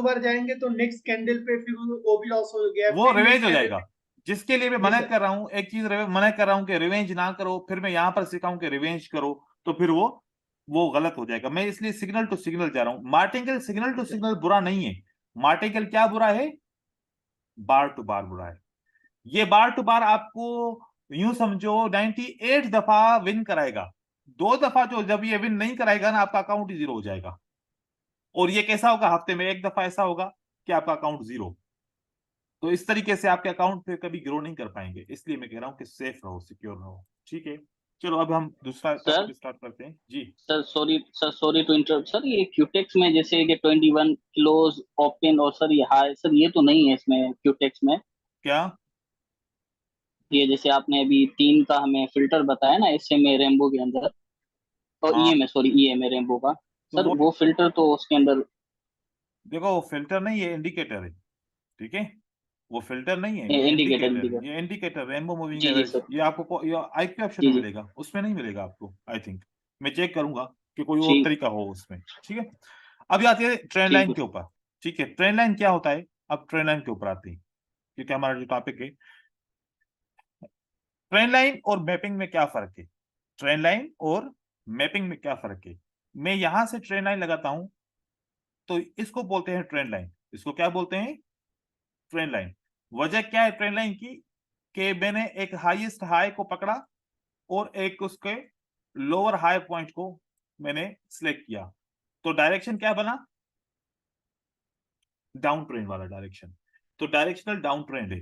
बार जाएंगे तो नेक्स्ट कैंडल पे फिर वो भी लॉस हो गया, वो फिर रिवेंज नेक्स्ट हो कैंडल जाएगा। जिसके लिए मैं जी मना सर। कर रहा हूं, एक चीज मना कर रहा हूं कि रिवेंज ना करो, फिर मैं यहां पर सिखाऊं कि रिवेंज करो, तो फिर वो गलत हो जाएगा। मैं इसलिए सिग्नल टू सिग्नल जा रहा हूं। मार्टिंगल सिग्नल टू सिग्नल बुरा नहीं है। मार्टिंगल क्या बुरा है? बार टू बार बुरा है। ये बार टू बार आपको यूं समझो 98 दफा विन कराएगा। 2 दफा जो जब ये विन नहीं कराएगा ना, आपका अकाउंट ही जीरो हो जाएगा। और ये कैसा होगा? हफ्ते में 1 दफा ऐसा होगा कि आपका अकाउंट जीरो। तो इस तरीके से आपके अकाउंट फिर कभी ग्रो नहीं कर पाएंगे। इसलिए मैं कह रहा हूं कि सेफ रहो, सिक्योर रहो। ठीक है, चलो अब हम दूसरा सर टॉपिक स्टार्ट करते हैं जी। सॉरी टू इंटरप्ट सर, ये क्यूटेक्स में जैसे कि 21 क्लोज ओपन और सर ये हाई, सर ये तो नहीं है इसमें क्यूटेक्स में। क्या? ये जैसे आपने अभी 3 का हमें फिल्टर बताया ना इससे में रेनबो के अंदर, और हाँ, ई एम ए रेनबो का, तो सर वो वो फिल्टर तो उसके अंदर। देखो, फिल्टर नहीं, ये इंडिकेटर है। ठीक है, वो फिल्टर नहीं है, ये इंडिकेटर इंडिकेटर है, इंडिकेटर। ये इंडिकेटर रेनबो मूविंग जी एवरेज। सर। ये आपको आईपी ऑप्शन जी में जी। मिलेगा, उसमें नहीं मिलेगा आपको, आई थिंक। मैं चेक करूंगा कि कोई और ठीक। तरीका हो उसमें। ठीक है, अभी आते हैं ट्रेंड ठीक लाइन है। के ऊपर। ठीक है, ट्रेंड लाइन क्या होता है? अब ट्रेंड लाइन के ऊपर आते हैं, क्योंकि हमारा जो टॉपिक है, ट्रेंड लाइन और मैपिंग में क्या फर्क है? ट्रेंड लाइन और मैपिंग में क्या फर्क है? मैं यहां से ट्रेंड लाइन लगाता हूं तो इसको बोलते हैं ट्रेंड लाइन। इसको क्या बोलते हैं? Trend line. वजह क्या है ट्रेंड लाइन की? कि मैंने एक हाईएस्ट हाई को पकड़ा और एक उसके लोअर हाई पॉइंट को मैंने सिलेक्ट किया, तो डायरेक्शन क्या बना? डाउन ट्रेंड वाला डायरेक्शन। तो डायरेक्शनल डाउन ट्रेंड है।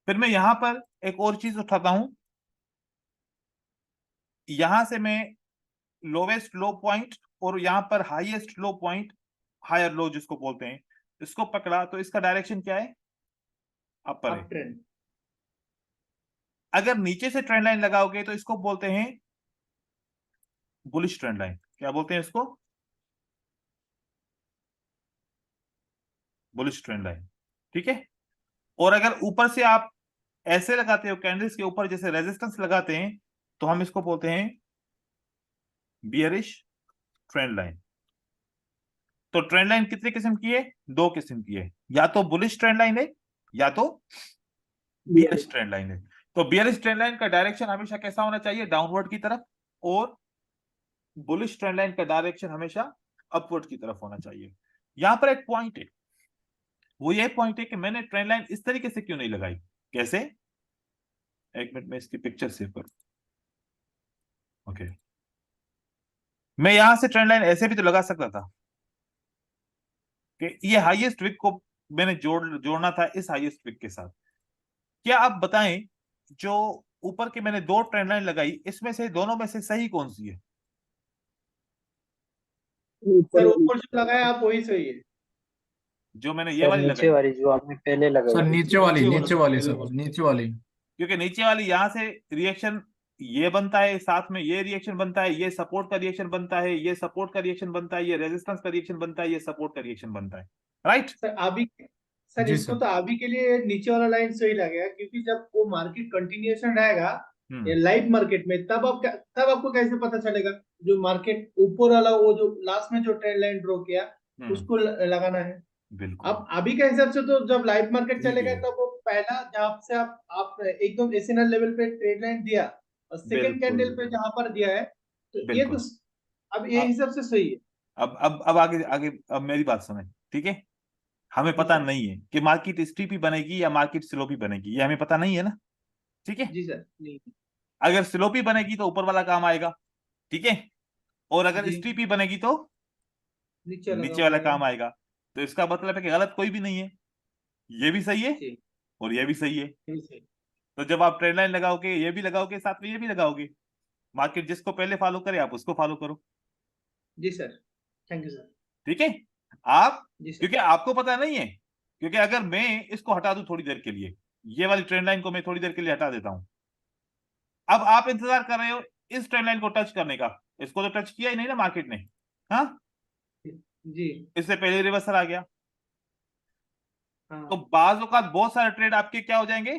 फिर मैं यहां पर एक और चीज उठाता हूं, यहां से मैं लोवेस्ट लो पॉइंट और यहां पर हाईएस्ट लो पॉइंट, हायर लो जिसको बोलते हैं, इसको पकड़ा, तो इसका डायरेक्शन क्या है? अपर है। Up trend. अगर नीचे से ट्रेंड लाइन लगाओगे तो इसको बोलते हैं बुलिश ट्रेंड लाइन। क्या बोलते हैं इसको? Bullish trend line. ठीक है, और अगर ऊपर से आप ऐसे लगाते हो, कैंडल्स के ऊपर जैसे रेजिस्टेंस लगाते हैं, तो हम इसको बोलते हैं बियरिश ट्रेंड लाइन। तो ट्रेंड लाइन कितने किस्म की है? 2 किस्म की है, या तो बुलिश ट्रेंड लाइन है या तो बियरिश ट्रेंड लाइन है। तो बियरिश ट्रेंड लाइन का डायरेक्शन हमेशा कैसा होना चाहिए? डाउनवर्ड की तरफ। और बुलिश ट्रेंड लाइन का डायरेक्शन हमेशा अपवर्ड की तरफ होना चाहिए। यहां पर एक पॉइंट है, वो ये पॉइंट है कि मैंने ट्रेंड लाइन इस तरीके से क्यों नहीं लगाई। कैसे? एक मिनट में इसकी पिक्चर सेव करूं। ओके, मैं यहां से ट्रेंड लाइन ऐसे भी तो लगा सकता था कि ये हाईएस्ट विक को मैंने जोड़ना था इस हाईएस्ट विक के साथ। क्या आप बताएं, जो ऊपर के मैंने 2 ट्रेंड लाइन लगाई, इसमें से दोनों में से सही कौन सी है? सर ऊपर जो लगाया आप वही सही है। जो मैंने ये सर वाली नीचे लगाई, वाली जो आपने पहले लगाई सर थी। नीचे वाली सर, नीचे वाली। क्योंकि नीचे वाली यहां से रिएक्शन ये बनता है, साथ में ये रिएक्शन बनता है, ये सपोर्ट का रिएक्शन बनता है, ये सपोर्ट का रिएक्शन बनता है, ये रेजिस्टेंस का रिएक्शन बनता है, ये सपोर्ट का रिएक्शन बनता है। राइट? सर अभी सर जी इसको सर। तो अभी के लिए नीचे वाला लाइन सही लगेगा, क्योंकि जब वो मार्केट कंटिन्यूएशन रहेगा हम्म लाइव मार्केट में, तब आपको कैसे पता चलेगा जो मार्केट ऊपर वाला वो जो लास्ट में जो ट्रेंड लाइन ड्रॉ किया हम्म उसको लगाना है। बिल्कुल। अब अभी के हिसाब से तो जब लाइव मार्केट ठीक चलेगा है, तब वो पहला जहां से आप एकदम एसएनएल लेवल पे ट्रेड लाइन दिया और सेकंड बिल्कुल, कैंडल पे जहां पर दिया है, तो ये तो बिल्कुल। अब ये अब हिसाब से सही है। अब आगे आगे अब मेरी बात सुने। ठीक है, हमें जी पता सर। नहीं है कि मार्केट स्टीपी बनेगी या मार्केट स्लोपी बनेगी, ये हमें पता नहीं है ना। ठीक है, जी सर। नहीं। अगर स्लोपी बनेगी तो ऊपर वाला काम आएगा। ठीक है, और अगर जी स्टीपी बनेगी तो नीचे वाला नीचे काम वाला आएगा। काम आएगा। तो इसका मतलब है कि गलत कोई भी नहीं है, ये भी सही है, जी और ये भी सही है। जी सर। तो जब आप ट्रेंड लाइन लगाओगे, ये भी लगाओगे, साथ में ये भी लगाओगे, मार्केट जिसको पहले फॉलो करे आप उसको फॉलो करो। जी सर, थैंक यू सर। ठीक है। आप, जी सर। क्योंकि आपको पता नहीं है, क्योंकि अगर मैं इसको हटा दूं थोड़ी देर के लिए, ये वाली ट्रेंड लाइन को मैं थोड़ी देर के लिए हटा देता हूं, अब आप इंतजार कर रहे हो इस ट्रेंड लाइन को टच करने का, इसको तो टच किया ही नहीं ना मार्केट ने। हाँ, जी। इससे पहले रिवर्सल आ गया। हाँ, तो बाज औकात बहुत सारे ट्रेड आपके क्या हो जाएंगे,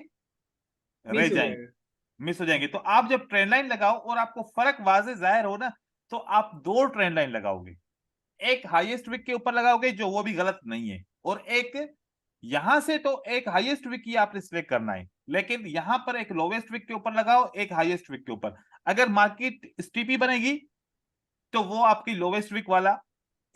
रह मिस हो जाएंगे, जाएगा। मिस हो जाएंगे। तो आप जब ट्रेंड लाइन लगाओ और आपको फर्क वाजे जाहिर हो ना, तो आप दो ट्रेंड लाइन लगाओगे, एक हाईएस्ट विक के ऊपर लगाओगे जो वो भी गलत नहीं है, और एक यहां से, तो एक हाईएस्ट विक ही आपने सिलेक्ट करना है, लेकिन यहां पर एक लोवेस्ट विक के ऊपर लगाओ, एक हाईएस्ट विक के ऊपर। अगर मार्केट स्टीपी बनेगी तो वो आपकी लोवेस्ट विक वाला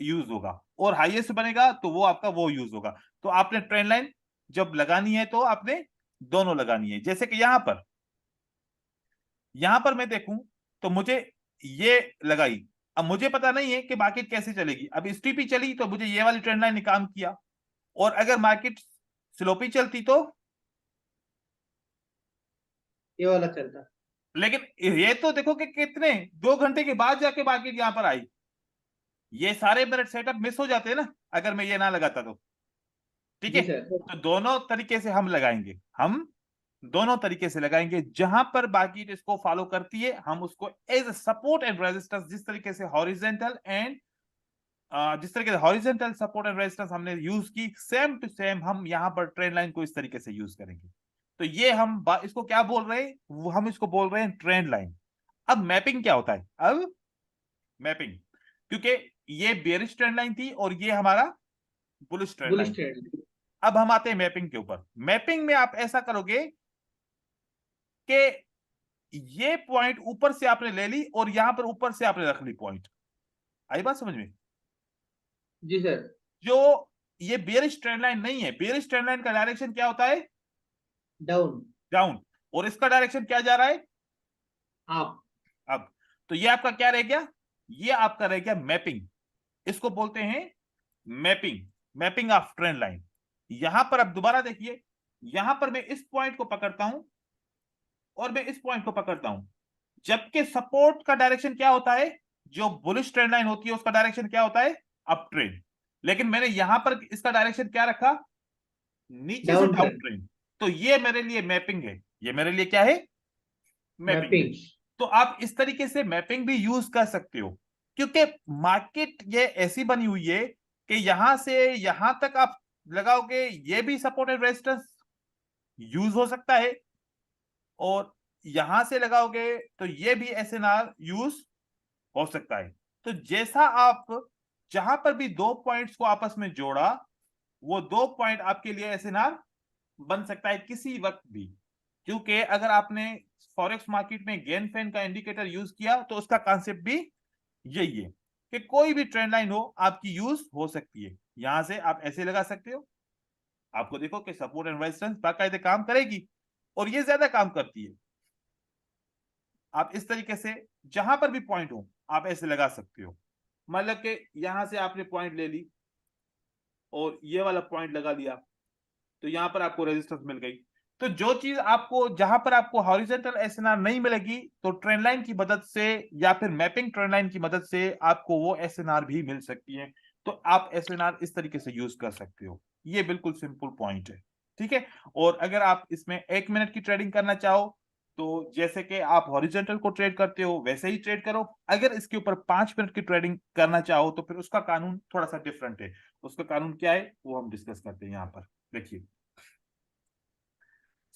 यूज होगा, और हाईएस्ट बनेगा तो वो आपका वो यूज होगा। तो आपने ट्रेंड लाइन जब लगानी है तो आपने दोनों लगानी है। जैसे कि यहां पर मैं देखूं तो मुझे ये लगाई, अब मुझे पता नहीं है कि मार्केट कैसे चलेगी। अब स्टीपी चली तो मुझे ये वाली ट्रेंड लाइन ने काम किया, और अगर मार्केट स्लोपी चलती तो, ये वाला चलता। लेकिन ये तो देखो कि कितने 2 घंटे के बाद जाके मार्केट यहां पर आई, ये सारे मेरे सेटअप मिस हो जाते हैं ना अगर मैं ये ना लगाता तो। ठीक है, जी सर। तो दोनों तरीके से हम लगाएंगे, हम दोनों तरीके से लगाएंगे। जहां पर मार्केट इसको फॉलो करती है हम उसको एज सपोर्ट एंड रेजिस्टेंस, जिस तरीके से हॉरिजॉन्टल एंड जिस तरीके से हॉरिजॉन्टल सपोर्ट एंड रेजिस्टेंस हमने यूज की, सेम टू सेम हम यहां पर ट्रेंड लाइन को इस तरीके से यूज करेंगे। तो ये हम इसको क्या बोल रहे हैं, हम इसको बोल रहे हैं ट्रेंड लाइन। अब मैपिंग क्या होता है, अब मैपिंग, क्योंकि ये बेयरिश ट्रेंड लाइन थी और ये हमारा bullish trend bullish line. Trade. अब हम आते हैं मैपिंग के ऊपर। मैपिंग में आप ऐसा करोगे कि ये पॉइंट ऊपर से आपने ले ली और यहां पर ऊपर से आपने रख ली पॉइंट। आई बात समझ में? जी सर। जो ये बेयरिश ट्रेंड लाइन नहीं है, बेयरिश ट्रेंड लाइन का डायरेक्शन क्या होता है, डाउन। डाउन, और इसका डायरेक्शन क्या जा रहा है, अप। अब। तो ये आपका क्या रह गया, ये आपका रह गया मैपिंग। इसको बोलते हैं mapping, mapping of trend line. यहां पर अब दोबारा देखिए, यहां पर मैं इस पॉइंट को पकड़ता हूं और मैं इस पॉइंट को पकड़ता हूं, जबकि सपोर्ट का डायरेक्शन क्या होता है, जो बुलिश ट्रेंड लाइन होती है उसका डायरेक्शन क्या होता है, अप ट्रेंड। लेकिन मैंने यहां पर इसका डायरेक्शन क्या रखा, नीचे से डाउन डाउन ट्रेड। ट्रेंड। तो ये मेरे लिए मैपिंग है, ये मेरे लिए क्या है, मैपिंग है। मैपिंग। तो आप इस तरीके से मैपिंग भी यूज कर सकते हो, क्योंकि मार्केट ये ऐसी बनी हुई है कि यहां से यहां तक आप लगाओगे, ये भी सपोर्ट एंड रेजिस्टेंस यूज हो सकता है, और यहां से लगाओगे तो ये भी एसएनआर यूज हो सकता है। तो जैसा आप जहां पर भी दो पॉइंट्स को आपस में जोड़ा, वो दो पॉइंट आपके लिए एसएनआर बन सकता है किसी वक्त भी। क्योंकि अगर आपने फॉरेक्स मार्केट में गेन फैन का इंडिकेटर यूज किया तो उसका कॉन्सेप्ट भी यही है कि कोई भी ट्रेंड लाइन हो आपकी यूज हो सकती है। यहां से आप ऐसे लगा सकते हो, आपको देखो कि सपोर्ट एंड रेजिस्टेंस बाकायदे काम करेगी, और ये ज्यादा काम करती है। आप इस तरीके से जहां पर भी पॉइंट हो आप ऐसे लगा सकते हो। मतलब कि यहां से आपने पॉइंट ले ली और ये वाला पॉइंट लगा लिया, तो यहां पर आपको रेजिस्टेंस मिल गई। तो जो चीज आपको, जहां पर आपको हॉरिजॉन्टल एसएनआर नहीं मिलेगी, तो ट्रेंड लाइन की मदद से या फिर मैपिंग ट्रेंड लाइन की मदद से आपको वो एसएनआर भी मिल सकती है। तो आप एसएनआर इस तरीके से यूज कर सकते हो। ये बिल्कुल सिंपल पॉइंट है। ठीक है। और अगर आप इसमें 1 मिनट की ट्रेडिंग करना चाहो, तो जैसे कि आप हॉरिजॉन्टल को ट्रेड करते हो वैसे ही ट्रेड करो। अगर इसके ऊपर 5 मिनट की ट्रेडिंग करना चाहो तो फिर उसका कानून थोड़ा सा डिफरेंट है। उसका कानून क्या है वो हम डिस्कस करते हैं। यहाँ पर देखिए,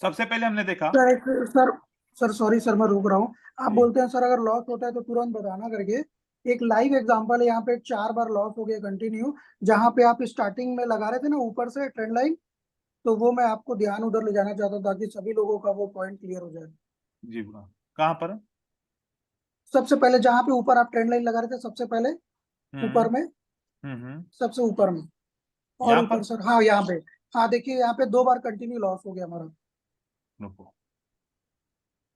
सबसे पहले हमने देखा, सर एक सर सर सॉरी सर मैं रोक रहा हूँ। आप जी बोलते हैं सर अगर लॉस होता है तो तुरंत बताना करके। एक लाइव एग्जांपल है, यहाँ पे 4 बार लॉस हो गया कंटिन्यू, जहाँ पे आप स्टार्टिंग में लगा रहे थे ना ऊपर से ट्रेंड लाइन, तो वो मैं आपको ध्यान उधर ले जाना चाहता था ताकि सभी लोगों का वो पॉइंट क्लियर हो जाए। जी हाँ। कहाँ पर? सबसे पहले जहाँ पे ऊपर आप ट्रेंड लाइन लगा रहे थे, सबसे पहले हम्म ऊपर में, हम्म। सबसे ऊपर में, और यहाँ ऊपर पर सर, हाँ यहाँ पे। हाँ देखिए यहाँ पे 2 बार कंटिन्यू लॉस हो गया हमारा। रुको,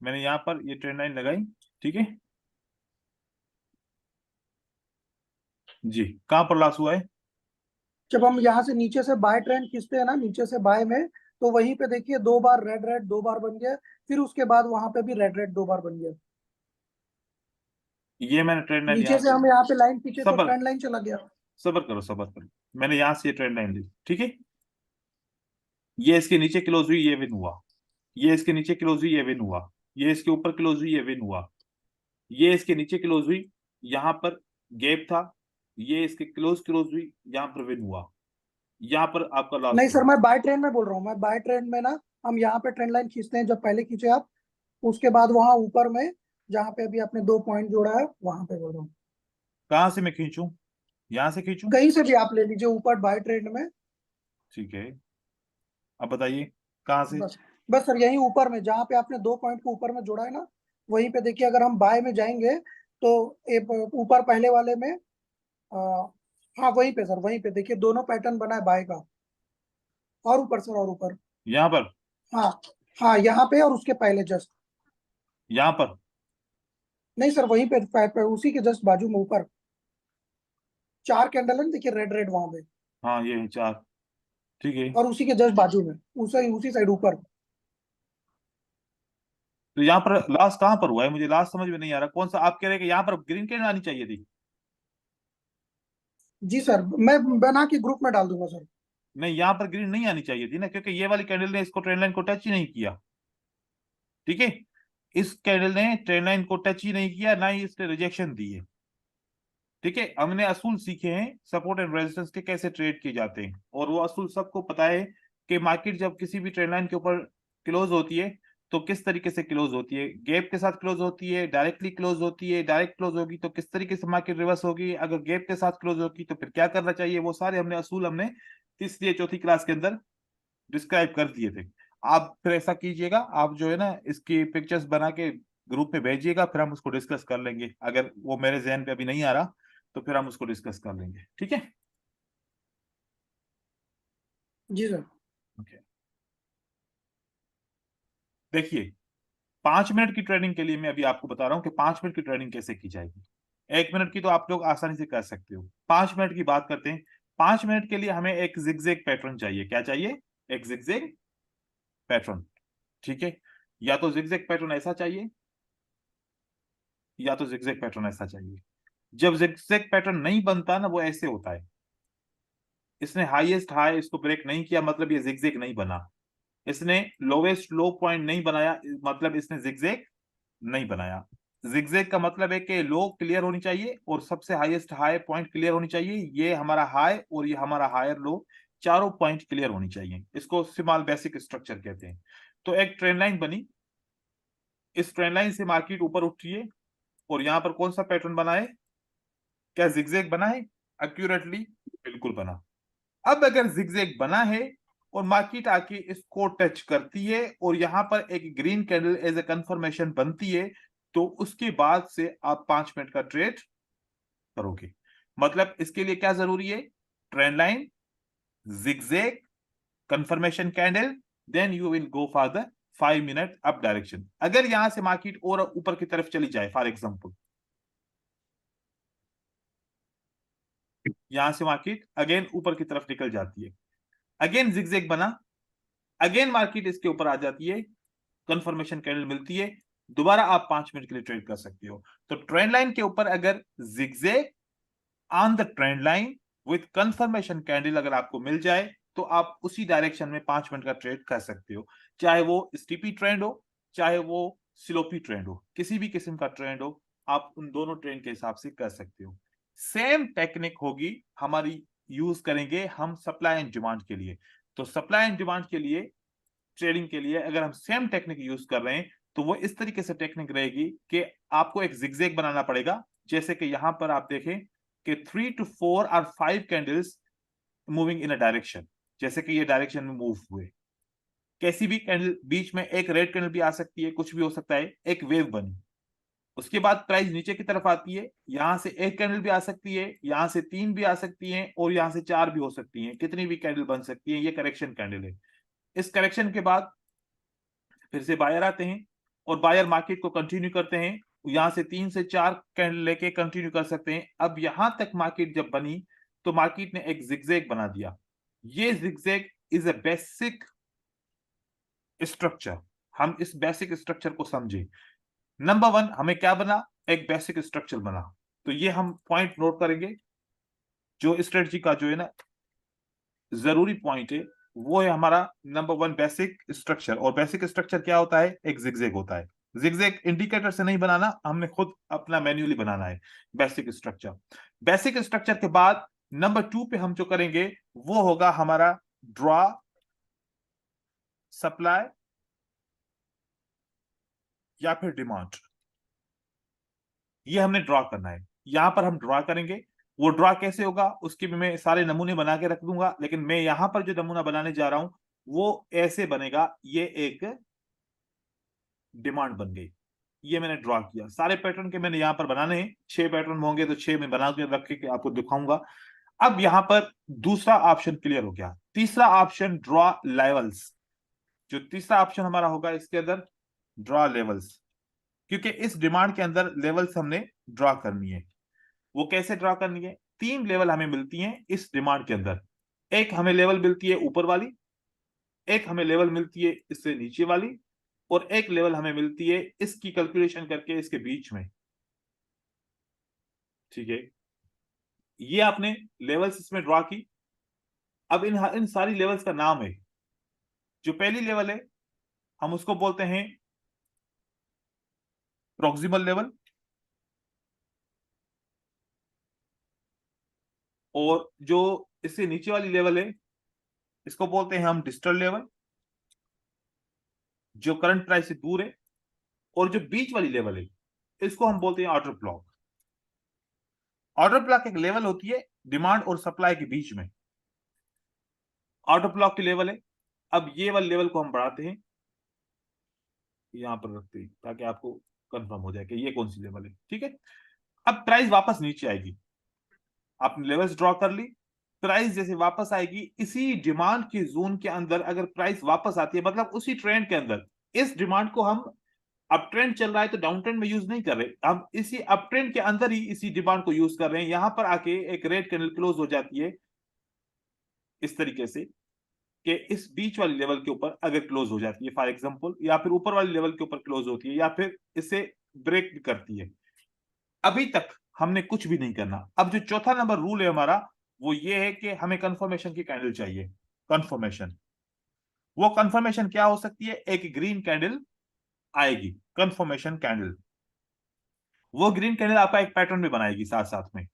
मैंने यहाँ पर ये ट्रेंड लाइन लगाई, ठीक है जी। कहाँ पर लॉस हुआ है? जब हम यहाँ से नीचे से बाय ट्रेंड खींचते हैं ना, नीचे से बाय में, तो वहीं पे देखिए 2 बार रेड रेड 2 बार बन गया, फिर उसके बाद वहां पे भी रेड रेड 2 बार बन गया। ये मैंने ट्रेंड लाइन नीचे यहाँ से हम यहाँ पे लाइन खींचे तो सबर ट्रेंड लाइन चला गया। सबर करो सबर करो, मैंने यहाँ से ये ट्रेंड लाइन ली, ठीक है। ये इसके नीचे क्लोज हुई, ये विन हुआ। ये इसके नीचे क्लोज हुई, ये विन हुआ। ये इसके ऊपर क्लोज हुई, ये विन हुआ। ये इसके नीचे क्लोज हुई, यहाँ पर गैप था, ये इसके क्लोज क्लोज हुई, यहाँ पर विन हुआ। यहाँ पर आपका लॉस नहीं हुआ। सर, मैं बाय ट्रेंड में बोल रहा हूँ। मैं बाय ट्रेंड में ना, हम यहाँ पे ट्रेंड लाइन खींचते हैं, जब पहले खींचे आप, उसके बाद वहां ऊपर में जहाँ पे अभी आपने 2 पॉइंट जोड़ा है वहां पे बोल रहा हूँ। कहाँ से मैं खींचूं? यहाँ से खींचूं? कहीं से भी आप ले लीजिए ऊपर बाय ट्रेंड में। ठीक है, अब बताइए कहाँ से? बस बस सर, यही ऊपर में जहाँ पे आपने 2 पॉइंट को ऊपर में जोड़ा है ना, वहीं पे देखिए। अगर हम बाय में जाएंगे तो ऊपर पहले वाले में आ, हाँ वहीं पे सर, वहीं पे देखिए दोनों पैटर्न बना है बाय का। और ऊपर सर, और ऊपर। यहाँ पर? हाँ हाँ, यहाँ पे और उसके पहले जस्ट। यहाँ पर? नहीं सर, वहीं पे उसी के जस्ट बाजू में ऊपर 4 कैंडल है ना, देखिए रेड रेड वहां पे। हाँ ये है 4, ठीक है। और उसी के जस्ट बाजू में, उसी साइड ऊपर। तो यहाँ पर लास्ट कहाँ पर हुआ है? मुझे लास्ट समझ में नहीं आ रहा। कौन सा आप कह रहे हैं कि यहाँ पर ग्रीन कैंडल आनी चाहिए थी? जी सर, मैं बना के ग्रुप में डाल दूंगा सर। नहीं, यहाँ पर ग्रीन नहीं आनी चाहिए थी ना, क्योंकि ये वाली कैंडल ने इसको ट्रेंड लाइन को टच ही नहीं किया, ठीक है। इस कैंडल ने ट्रेंड लाइन को टच ही नहीं किया, ना ही इसने रिजेक्शन दी है, ठीक है। हमने असूल सीखे हैं सपोर्ट एंड रेजिस्टेंस के कैसे ट्रेड किए जाते हैं, और वो असूल सबको पता है कि मार्केट जब किसी भी ट्रेंड लाइन के ऊपर क्लोज होती है तो किस तरीके से क्लोज होती है। गैप के साथ क्लोज होती है, डायरेक्टली क्लोज होती है, डायरेक्ट क्लोज होगी तो किस तरीके से मार्केट रिवर्स होगी, अगर गैप के साथ क्लोज होगी तो फिर क्या करना चाहिए, वो सारे हमने असूल हमने तीसरी या चौथी क्लास के अंदर डिस्क्राइब कर दिए थे। आप फिर ऐसा कीजिएगा, आप जो है ना इसकी पिक्चर्स बना के ग्रुप में भेजिएगा, फिर हम उसको डिस्कस कर लेंगे। अगर वो मेरे जहन पे अभी नहीं आ रहा तो फिर हम उसको डिस्कस कर लेंगे, ठीक है। जी सर। ओके, देखिए 5 मिनट की ट्रेडिंग के लिए मैं अभी आपको बता रहा हूं कि 5 मिनट की ट्रेडिंग कैसे की जाएगी। 1 मिनट की तो आप लोग आसानी से कर सकते हो, 5 मिनट की बात करते हैं। 5 मिनट के लिए हमें एक जिगजैग पैटर्न चाहिए। क्या चाहिए? एक जिगजैग पैटर्न, ठीक है। या तो जिगजैग पैटर्न ऐसा चाहिए, या तो जिगजैग पैटर्न ऐसा चाहिए। जब जिगजैग पैटर्न नहीं बनता ना, वो ऐसे होता है, इसने हाईएस्ट हाई इसको ब्रेक नहीं किया, मतलब ये जिगजैग नहीं बना। इसने लोवेस्ट लो पॉइंट नहीं बनाया, मतलब इसने जिगजैग नहीं बनाया। जिगजैग का मतलब है कि लो क्लियर होनी चाहिए और सबसे हाईएस्ट हाई पॉइंट क्लियर होनी चाहिए। ये हमारा हाई और ये हमारा हायर लो, चारों पॉइंट क्लियर होनी चाहिए। इसको स्मॉल बेसिक स्ट्रक्चर कहते हैं। तो एक ट्रेंड लाइन बनी, इस ट्रेंड लाइन से मार्केट ऊपर उठी है, और यहां पर कौन सा पैटर्न बना है? क्या जिगजैग बना है? एक्यूरेटली बिल्कुल बना। अब अगर जिगजैग बना है और मार्केट आके इसको टच करती है और यहां पर एक green candle as a confirmation बनती है, तो उसके बाद से आप 5 मिनट का ट्रेड करोगे। मतलब इसके लिए क्या जरूरी है? Trend line, zigzag, confirmation candle, then you will go for the 5 minute up direction. अगर यहां से मार्केट और ऊपर की तरफ चली जाए, फॉर एग्जांपल यहां से मार्केट अगेन ऊपर की तरफ निकल जाती है, अगेन जिगजैग बना, अगेन मार्केट इसके ऊपर आ जाती है, कंफर्मेशन कैंडल मिलती है, दोबारा आप 5 मिनट के लिए ट्रेड कर सकते हो। तो ट्रेंड लाइन के ऊपर अगर zigzag on the trend line with confirmation candle अगर आपको मिल जाए, तो आप उसी डायरेक्शन में 5 मिनट का ट्रेड कर सकते हो। चाहे वो स्टीपी ट्रेंड हो, चाहे वो स्लोपी ट्रेंड हो, किसी भी किस्म का ट्रेंड हो, आप उन दोनों ट्रेंड के हिसाब से कर सकते हो। सेम टेक्निक होगी हमारी, यूज करेंगे हम सप्लाई एंड डिमांड के लिए। तो सप्लाई एंड डिमांड के लिए, ट्रेडिंग के लिए अगर हम सेम टेक्निक यूज कर रहे हैं, तो वो इस तरीके से टेक्निक रहेगी कि आपको एक जिगजैग बनाना पड़ेगा। जैसे कि यहां पर आप देखें कि 3 to 4 और 5 candles moving in a direction, जैसे कि ये डायरेक्शन में मूव हुए। कैसी भी कैंडल, बीच में एक रेड कैंडल भी आ सकती है, कुछ भी हो सकता है, एक वेव बनी, उसके बाद प्राइस नीचे की तरफ आती है, यहां से एक कैंडल भी आ सकती है, यहां से 3 भी आ सकती हैं, और यहां से 4 भी हो सकती हैं। कितनी भी कैंडल बन सकती है, ये करेक्शन कैंडल है। इस करेक्शन के बाद फिर से बायर आते हैं और बायर मार्केट को कंटिन्यू करते हैं, यहां से 3 से 4 कैंडल लेके कंटिन्यू कर सकते हैं। अब यहां तक मार्केट जब बनी तो मार्केट ने एक जिगजैग बना दिया। ये zigzag is a basic structure, हम इस बेसिक स्ट्रक्चर को समझे। नंबर 1 हमें क्या बना, एक बेसिक स्ट्रक्चर बना। तो ये हम पॉइंट नोट करेंगे, जो स्ट्रेटजी का जो है ना जरूरी पॉइंट है वो है हमारा नंबर 1 बेसिक स्ट्रक्चर। और बेसिक स्ट्रक्चर क्या होता है, एक जिगजैग होता है। जिगजैग इंडिकेटर से नहीं बनाना, हमने खुद अपना मैन्युअली बनाना है बेसिक स्ट्रक्चर। बेसिक स्ट्रक्चर के बाद नंबर 2 पे हम जो करेंगे वो होगा हमारा ड्रॉ सप्लाई या फिर डिमांड। ये हमने ड्रॉ करना है, यहां पर हम ड्रॉ करेंगे। वो ड्रॉ कैसे होगा उसके भी मैं सारे नमूने बना के रख दूंगा, लेकिन मैं यहां पर जो नमूना बनाने जा रहा हूं वो ऐसे बनेगा। ये एक डिमांड बन गई, ये मैंने ड्रॉ किया। सारे पैटर्न के मैंने यहाँ पर बनाने हैं, 6 पैटर्न होंगे तो 6 में बना के रख के आपको दिखाऊंगा। अब यहाँ पर दूसरा ऑप्शन क्लियर हो गया। तीसरा ऑप्शन ड्रॉ लेवल्स, जो तीसरा ऑप्शन हमारा होगा इसके अंदर ड्रॉ लेवल्स, क्योंकि इस डिमांड के अंदर लेवल्स हमने ड्रॉ करनी है। वो कैसे ड्रॉ करनी है, 3 लेवल हमें मिलती हैं इस डिमांड के अंदर। एक हमें लेवल मिलती है ऊपर वाली, एक हमें लेवल मिलती है इससे नीचे वाली, और एक लेवल हमें मिलती है इसकी कैलकुलेशन करके इसके बीच में। ठीक है, ये आपने लेवल्स इसमें ड्रॉ की। अब इन सारी लेवल्स का नाम है। जो पहली लेवल है हम उसको बोलते हैं प्रॉक्सिमल लेवल, और जो इससे नीचे वाली लेवल है इसको बोलते हैं हम डिस्टल लेवल, जो करंट प्राइस से दूर है। और जो बीच वाली लेवल है इसको हम बोलते हैं ऑर्डर ब्लॉक। ऑर्डर ब्लॉक एक लेवल होती है डिमांड और सप्लाई के बीच में, ऑर्डर ब्लॉक की लेवल है। अब ये वाले लेवल को हम बढ़ाते हैं, यहां पर रखते हैं ताकि आपको कंफर्म हो जाए कि ये कौन सी लेवल है। ठीक है, अब प्राइस वापस नीचे आएगी, आपने लेवल्स ड्रॉ कर ली, प्राइस जैसे वापस आएगी इसी डिमांड के जोन के अंदर। अगर प्राइस वापस आती है मतलब उसी ट्रेंड के अंदर, इस डिमांड को हम अप ट्रेंड चल रहा है तो डाउन ट्रेंड में यूज नहीं कर रहे, हम इसी अप ट्रेंड के अंदर ही इसी डिमांड को यूज कर रहे हैं। यहां पर आके एक रेड कैंडल क्लोज हो जाती है इस तरीके से कि इस बीच वाली लेवल के ऊपर अगर क्लोज हो जाती है फॉर एग्जांपल, या फिर ऊपर वाली लेवल के ऊपर क्लोज होती है, या फिर इसे ब्रेक भी करती है। अभी तक हमने कुछ भी नहीं करना। अब जो चौथा नंबर रूल है हमारा वो ये है कि हमें कंफर्मेशन की कैंडल चाहिए। कंफर्मेशन, वो कंफर्मेशन क्या हो सकती है, एक ग्रीन कैंडल आएगी कंफर्मेशन कैंडल। वो ग्रीन कैंडल आपका एक पैटर्न भी बनाएगी साथ साथ में।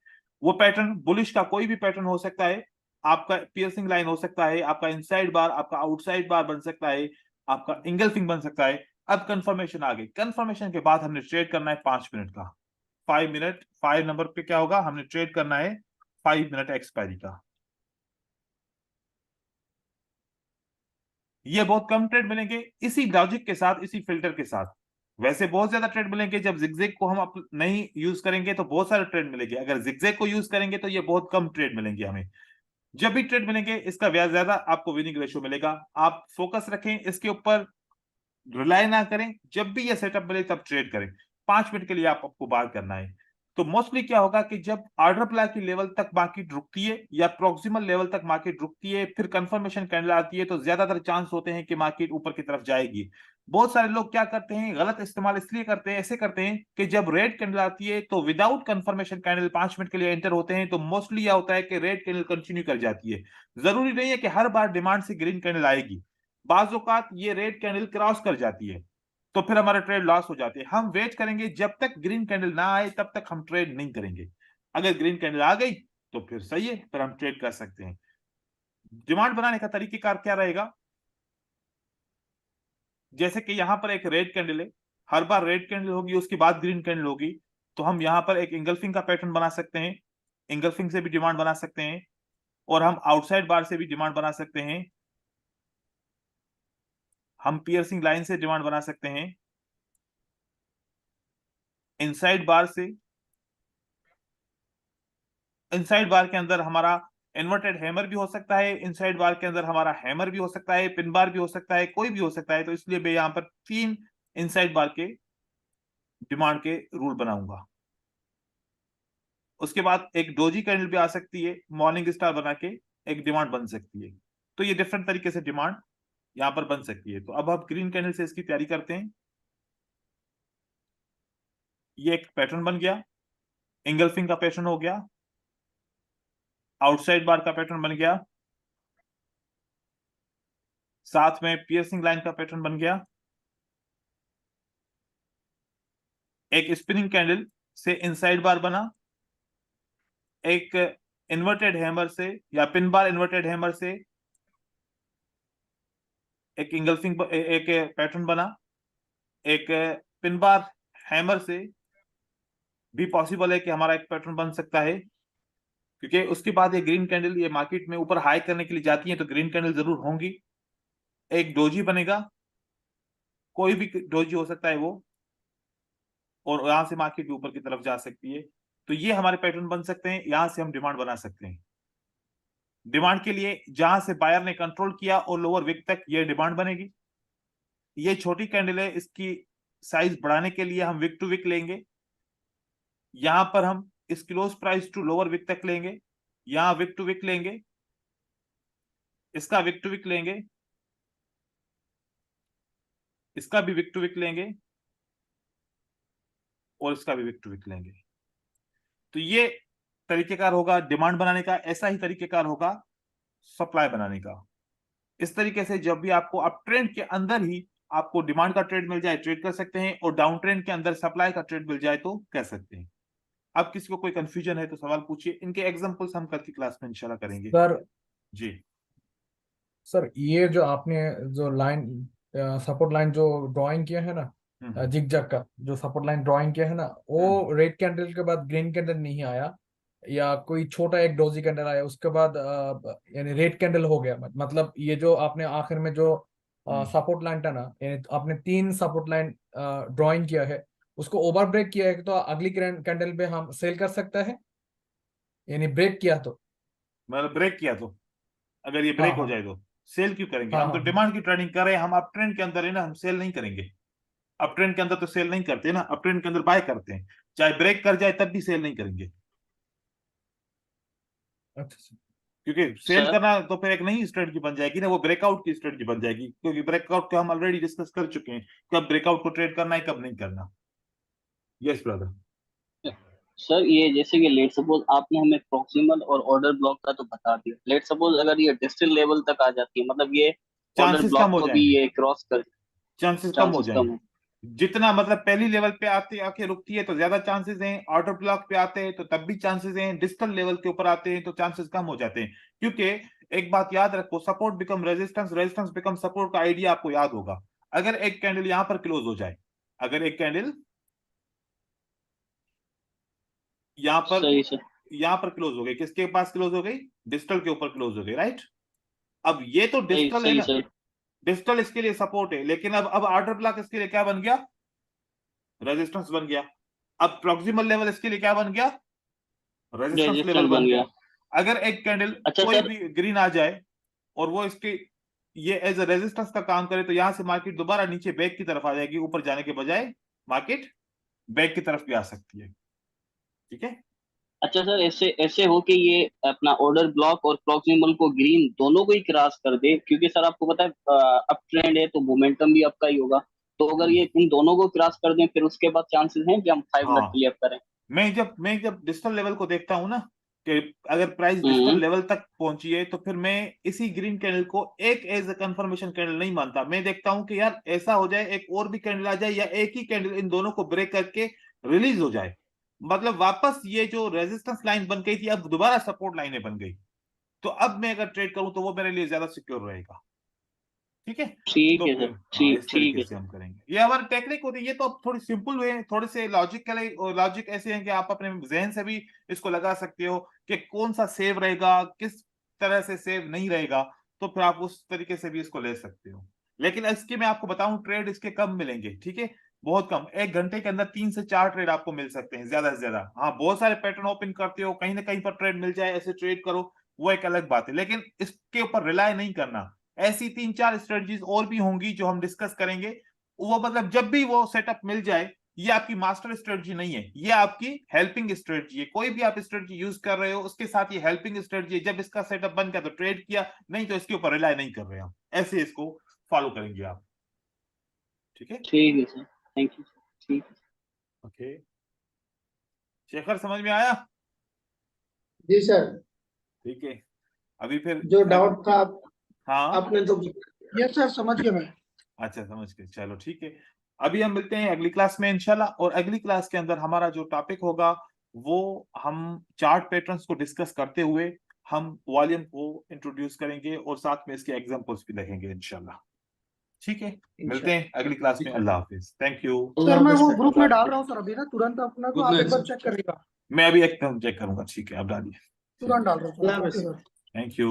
वो पैटर्न बुलिश का कोई भी पैटर्न हो सकता है, आपका पियर्सिंग लाइन हो सकता है, आपका इनसाइड बार, आपका आउटसाइड बार बन सकता है, आपका इंगल्फिंग बन सकता है। अब कंफर्मेशन आ गई, कंफर्मेशन के बाद हमने ट्रेड करना है 5 मिनट का। 5 मिनट, 5 नंबर पे क्या होगा, हमने ट्रेड करना है 5 मिनट एक्सपायरी का। ये बहुत कम ट्रेड मिलेंगे इसी लॉजिक के साथ, इसी फिल्टर के साथ। वैसे बहुत ज्यादा ट्रेड मिलेंगे जब जिगजैग को हम नहीं यूज करेंगे तो बहुत सारे ट्रेड मिलेंगे। अगर जिगजैग को यूज करेंगे तो ये बहुत कम ट्रेड मिलेंगे हमें। जब भी ट्रेड मिलेंगे इसका ब्याज ज्यादा आपको विनिंग रेशियो मिलेगा। आप फोकस रखें इसके ऊपर, रिलाय ना करें, जब भी ये सेटअप मिले तब ट्रेड करें। 5 मिनट के लिए आपको बात करना है। तो मोस्टली क्या होगा कि जब ऑर्डर अप्लाई की लेवल तक मार्केट रुकती है या प्रॉक्सिमल लेवल तक मार्केट रुकती है, फिर कंफर्मेशन कैंडल आती है, तो ज्यादातर चांस होते हैं कि मार्केट ऊपर की तरफ जाएगी। बहुत सारे लोग क्या करते हैं, गलत इस्तेमाल इसलिए करते हैं, ऐसे करते हैं कि जब रेड कैंडल आती है तो विदाउट कंफर्मेशन कैंडल 5 मिनट के लिए एंटर होते हैं, तो मोस्टली यह होता है कि रेड कैंडल कंटिन्यू कर जाती है। जरूरी नहीं है कि हर बार डिमांड से ग्रीन कैंडल आएगी, बाज़ औक़ात ये रेड कैंडल क्रॉस कर जाती है, तो फिर हमारा ट्रेड लॉस हो जाती है। हम वेट करेंगे जब तक ग्रीन कैंडल ना आए तब तक हम ट्रेड नहीं करेंगे। अगर ग्रीन कैंडल आ गई तो फिर सही है, फिर हम ट्रेड कर सकते हैं। डिमांड बनाने का तरीकेकार क्या रहेगा, जैसे कि यहां पर एक रेड कैंडल है, हर बार रेड कैंडल होगी उसके बाद ग्रीन कैंडल होगी, तो हम यहां पर एक इंगल्फिंग का पैटर्न बना सकते हैं। इंगल्फिंग से भी डिमांड बना सकते हैं, और हम आउटसाइड बार से भी डिमांड बना सकते हैं। हम पियर्सिंग लाइन से डिमांड बना सकते हैं, इनसाइड बार से। इनसाइड बार के अंदर हमारा इन्वर्टेड हैमर भी हो सकता है, इनसाइड बार के अंदर हमारा हैमर भी हो सकता है, पिन बार भी हो सकता है, कोई भी हो सकता है। तो इसलिए मैं यहां पर 3 इनसाइड बार के डिमांड के रूल बनाऊंगा। उसके बाद एक डोजी कैंडल भी आ सकती है, मॉर्निंग स्टार बना के एक डिमांड बन सकती है। तो ये डिफरेंट तरीके से डिमांड यहाँ पर बन सकती है। तो अब आप ग्रीन कैंडल से इसकी तैयारी करते हैं। ये एक पैटर्न बन गया, इंगल्फिंग का पैटर्न हो गया, आउटसाइड बार का पैटर्न बन गया, साथ में पियर्सिंग लाइन का पैटर्न बन गया, एक स्पिनिंग कैंडल से इनसाइड बार बना, एक इन्वर्टेड हैमर से या पिन बार इन्वर्टेड हैमर से एक इंगल्फिंग एक पैटर्न बना, एक पिन बार हैमर से भी पॉसिबल है कि हमारा एक पैटर्न बन सकता है, क्योंकि उसके बाद ये ग्रीन कैंडल ये मार्केट में ऊपर हाई करने के लिए जाती है तो ग्रीन कैंडल जरूर होंगी। एक डोजी बनेगा, कोई भी डोजी हो सकता है वो, और यहां से मार्केट भी ऊपर की तरफ जा सकती है। तो ये हमारे पैटर्न बन सकते हैं, यहां से हम डिमांड बना सकते हैं। डिमांड के लिए जहां से बायर ने कंट्रोल किया और लोअर विक तक ये डिमांड बनेगी। ये छोटी कैंडल है, इसकी साइज बढ़ाने के लिए हम विक टू विक लेंगे। यहां पर हम इस close price to lower wick तक लेंगे, यहां विक टू विक लेंगे, इसका विक टू विक लेंगे, इसका भी विक टू विक लेंगे, और इसका भी विक टू विक लेंगे। तो ये तरीकेकार होगा डिमांड बनाने का। ऐसा ही तरीकेकार होगा सप्लाई बनाने का। इस तरीके से जब भी आपको अप ट्रेंड के अंदर ही आपको डिमांड का ट्रेड मिल जाए ट्रेड कर सकते हैं, और डाउन ट्रेंड के अंदर सप्लाई का ट्रेड मिल जाए तो कर सकते हैं। अब किसी को कोई कंफ्यूजन है तो सवाल पूछिए। इनके एग्जांपल्स हम कल की क्लास में इंशाल्लाह करेंगे। सर जी सर, ये जो आपने जो लाइन सपोर्ट लाइन जो ड्राइंग किया है ना, जिगजैग का जो सपोर्ट लाइन ड्राइंग किया है ना, वो रेड कैंडल के बाद ग्रीन कैंडल नहीं आया, या कोई छोटा एक डोजी कैंडल आया उसके बाद यानी रेड कैंडल हो गया। मतलब ये जो आपने आखिर में जो सपोर्ट लाइन था ना, यानी आपने 3 सपोर्ट लाइन ड्राइंग किया है, उसको ओवर ब्रेक किया है तो अगली कैंडल पे हम सेल कर सकते हैं, यानी ब्रेक किया तो। मतलब ब्रेक किया तो, अगर ये हाँ ब्रेक हो हाँ जाए तो सेल क्यों करेंगे? हाँ हम तो हाँ डिमांड की ट्रेडिंग कर रहे हैं, हम अप ट्रेंड के अंदर है ना, हम सेल नहीं करेंगे। अप ट्रेंड के अंदर तो सेल नहीं करते ना, अप ट्रेंड के अंदर बाय करते हैं। चाहे ब्रेक कर जाए तब भी सेल नहीं करेंगे, अच्छा क्योंकि सेल सर करना तो फिर एक नई स्ट्रेटजी बन जाएगी ना, वो ब्रेकआउट की स्ट्रेटजी बन जाएगी। क्योंकि ब्रेकआउट को हम ऑलरेडी डिस्कस कर चुके हैं, कब ब्रेकआउट को ट्रेड करना है कब नहीं करना। Yes brother. सर ये जैसे कि लेट सपोज आपने हमें प्रॉक्सिमल और ऑर्डर ब्लॉक का तो बता दिया, लेट सपोज अगर ये डिस्टल लेवल तक आ जाती है, मतलब ये ऑर्डर चांसेस कम ब्लॉक हो को भी जाएंगे, ये क्रॉस कर, चांसेस कम हो चांसेस कम जाएंगे। है। जितना मतलब पहली लेवल पे आते आके रुकती है तो ज्यादा चांसेस हैं, ऑर्डर ब्लॉक पे आते हैं तो तब भी चांसेस हैं, डिस्टल लेवल के ऊपर आते हैं तो चांसेस कम हो जाते हैं। क्योंकि एक बात याद रखो, support become resistance, resistance become support का आइडिया आपको याद होगा। अगर एक कैंडल यहां पर क्लोज हो जाए, अगर एक कैंडल यहां पर सही सर। यहां पर क्लोज हो गई, किसके पास क्लोज हो गई? डिस्टल के ऊपर क्लोज हो गई, राइट। अब ये तो सही डिस्टल है सही ना, सही। डिस्टल इसके लिए सपोर्ट है, लेकिन अब ऑर्डर ब्लॉक इसके लिए क्या बन गया? रेजिस्टेंस बन गया। अब प्रॉक्सिमल लेवल इसके लिए क्या बन गया? रेजिस्टेंस लेवल रेजिस्टेंस बन बन गया। गया। अगर एक कैंडल अच्छा कोई सर। भी ग्रीन आ जाए और वो इसके ये एज ए रेजिस्टेंस का काम करे, तो यहां से मार्केट दोबारा नीचे बैक की तरफ आ जाएगी, ऊपर जाने के बजाय मार्केट बैक की तरफ भी आ सकती है। ठीक है। अच्छा सर, ऐसे ऐसे हो कि ये अपना ऑर्डर ब्लॉक और प्रॉक्सिमल को ग्रीन दोनों को ही क्रॉस कर दे, क्योंकि सर आपको पता है अप ट्रेंड है तो मोमेंटम भी आपका ही होगा। तो अगर ये इन दोनों को क्रॉस कर दें फिर उसके बाद चांसेस हैं कि हम 5 मिनट हाँ, क्लियर करें। मैं जब डिजिटल लेवल को देखता हूं ना, कि अगर प्राइस डिजिटल हम्म। लेवल तक पहुंची है, तो फिर मैं इसी ग्रीन कैंडल को एक एज ए कंफर्मेशन कैंडल नहीं मानता। मैं देखता हूं कि यार ऐसा हो जाए एक और भी कैंडल आ जाए, या एक ही कैंडल इन दोनों को ब्रेक करके रिलीज हो जाए, मतलब वापस ये जो रेजिस्टेंस लाइन बन गई थी अब दोबारा सपोर्ट लाइनें बन गई, तो अब मैं अगर ट्रेड करूं तो वो मेरे लिए ज्यादा सिक्योर रहेगा। ठीक है। ठीक तो है सर। फिर हाँ, ठीक इस ठीक तरीके है से सर। हम करेंगे। ये हमारी टेक्निक होती है, ये तो अब थोड़ी सिंपल वे, थोड़े से लॉजिक ऐसे हैं कि आप अपने जहन से भी इसको लगा सकते हो कि कौन सा सेव रहेगा, किस तरह से सेव नहीं रहेगा। तो फिर आप उस तरीके से भी इसको ले सकते हो। लेकिन इसके मैं आपको बताऊं, ट्रेड इसके कम मिलेंगे, ठीक है, बहुत कम। एक घंटे के अंदर 3 से 4 ट्रेड आपको मिल सकते हैं ज्यादा से ज्यादा। हाँ, बहुत सारे पैटर्न ओपन करते हो, कहीं ना कहीं पर ट्रेड मिल जाए, ऐसे ट्रेड करो, वो एक अलग बात है। लेकिन इसके ऊपर रिलाय नहीं करना। ऐसी 3-4 स्ट्रेटजीज और भी होंगी जो हम डिस्कस करेंगे। वो मतलब जब भी वो सेटअप मिल जाए, ये आपकी मास्टर स्ट्रेटजी नहीं है, ये आपकी हेल्पिंग स्ट्रेटजी है। कोई भी आप स्ट्रेटजी यूज कर रहे हो उसके साथ ये हेल्पिंग स्ट्रेटजी है। जब इसका सेटअप बन गया तो ट्रेड किया, नहीं तो इसके ऊपर रिलाय नहीं कर रहे हम, ऐसे इसको फॉलो करेंगे आप। ठीक है, ठीक है सर, थैंक यू। ठीक है। ओके शेखर, समझ में आया? जी सर, ठीक है, अभी फिर जो डाउट था हाँ आपने तो यस सर, समझ गया मैं। अच्छा, समझ गए, चलो ठीक है। अभी हम मिलते हैं अगली क्लास में इंशाल्लाह, और अगली क्लास के अंदर हमारा जो टॉपिक होगा वो हम चार्ट पैटर्न्स को डिस्कस करते हुए हम वॉल्यूम को इंट्रोड्यूस करेंगे और साथ में इसके एग्जांपल्स भी देखेंगे इंशाल्लाह। ठीक है, मिलते हैं अगली क्लास में। अल्लाह हाफिज, थैंक यू। सर मैं वो ग्रुप में डाल रहा हूँ सर अभी ना, तुरंत अपना को आप एक बार चेक करिएगा। मैं अभी एक चेक करूंगा, ठीक है, आप डालिए। तुरंत डाल रहा हूँ sir. Okay sir. Thank you.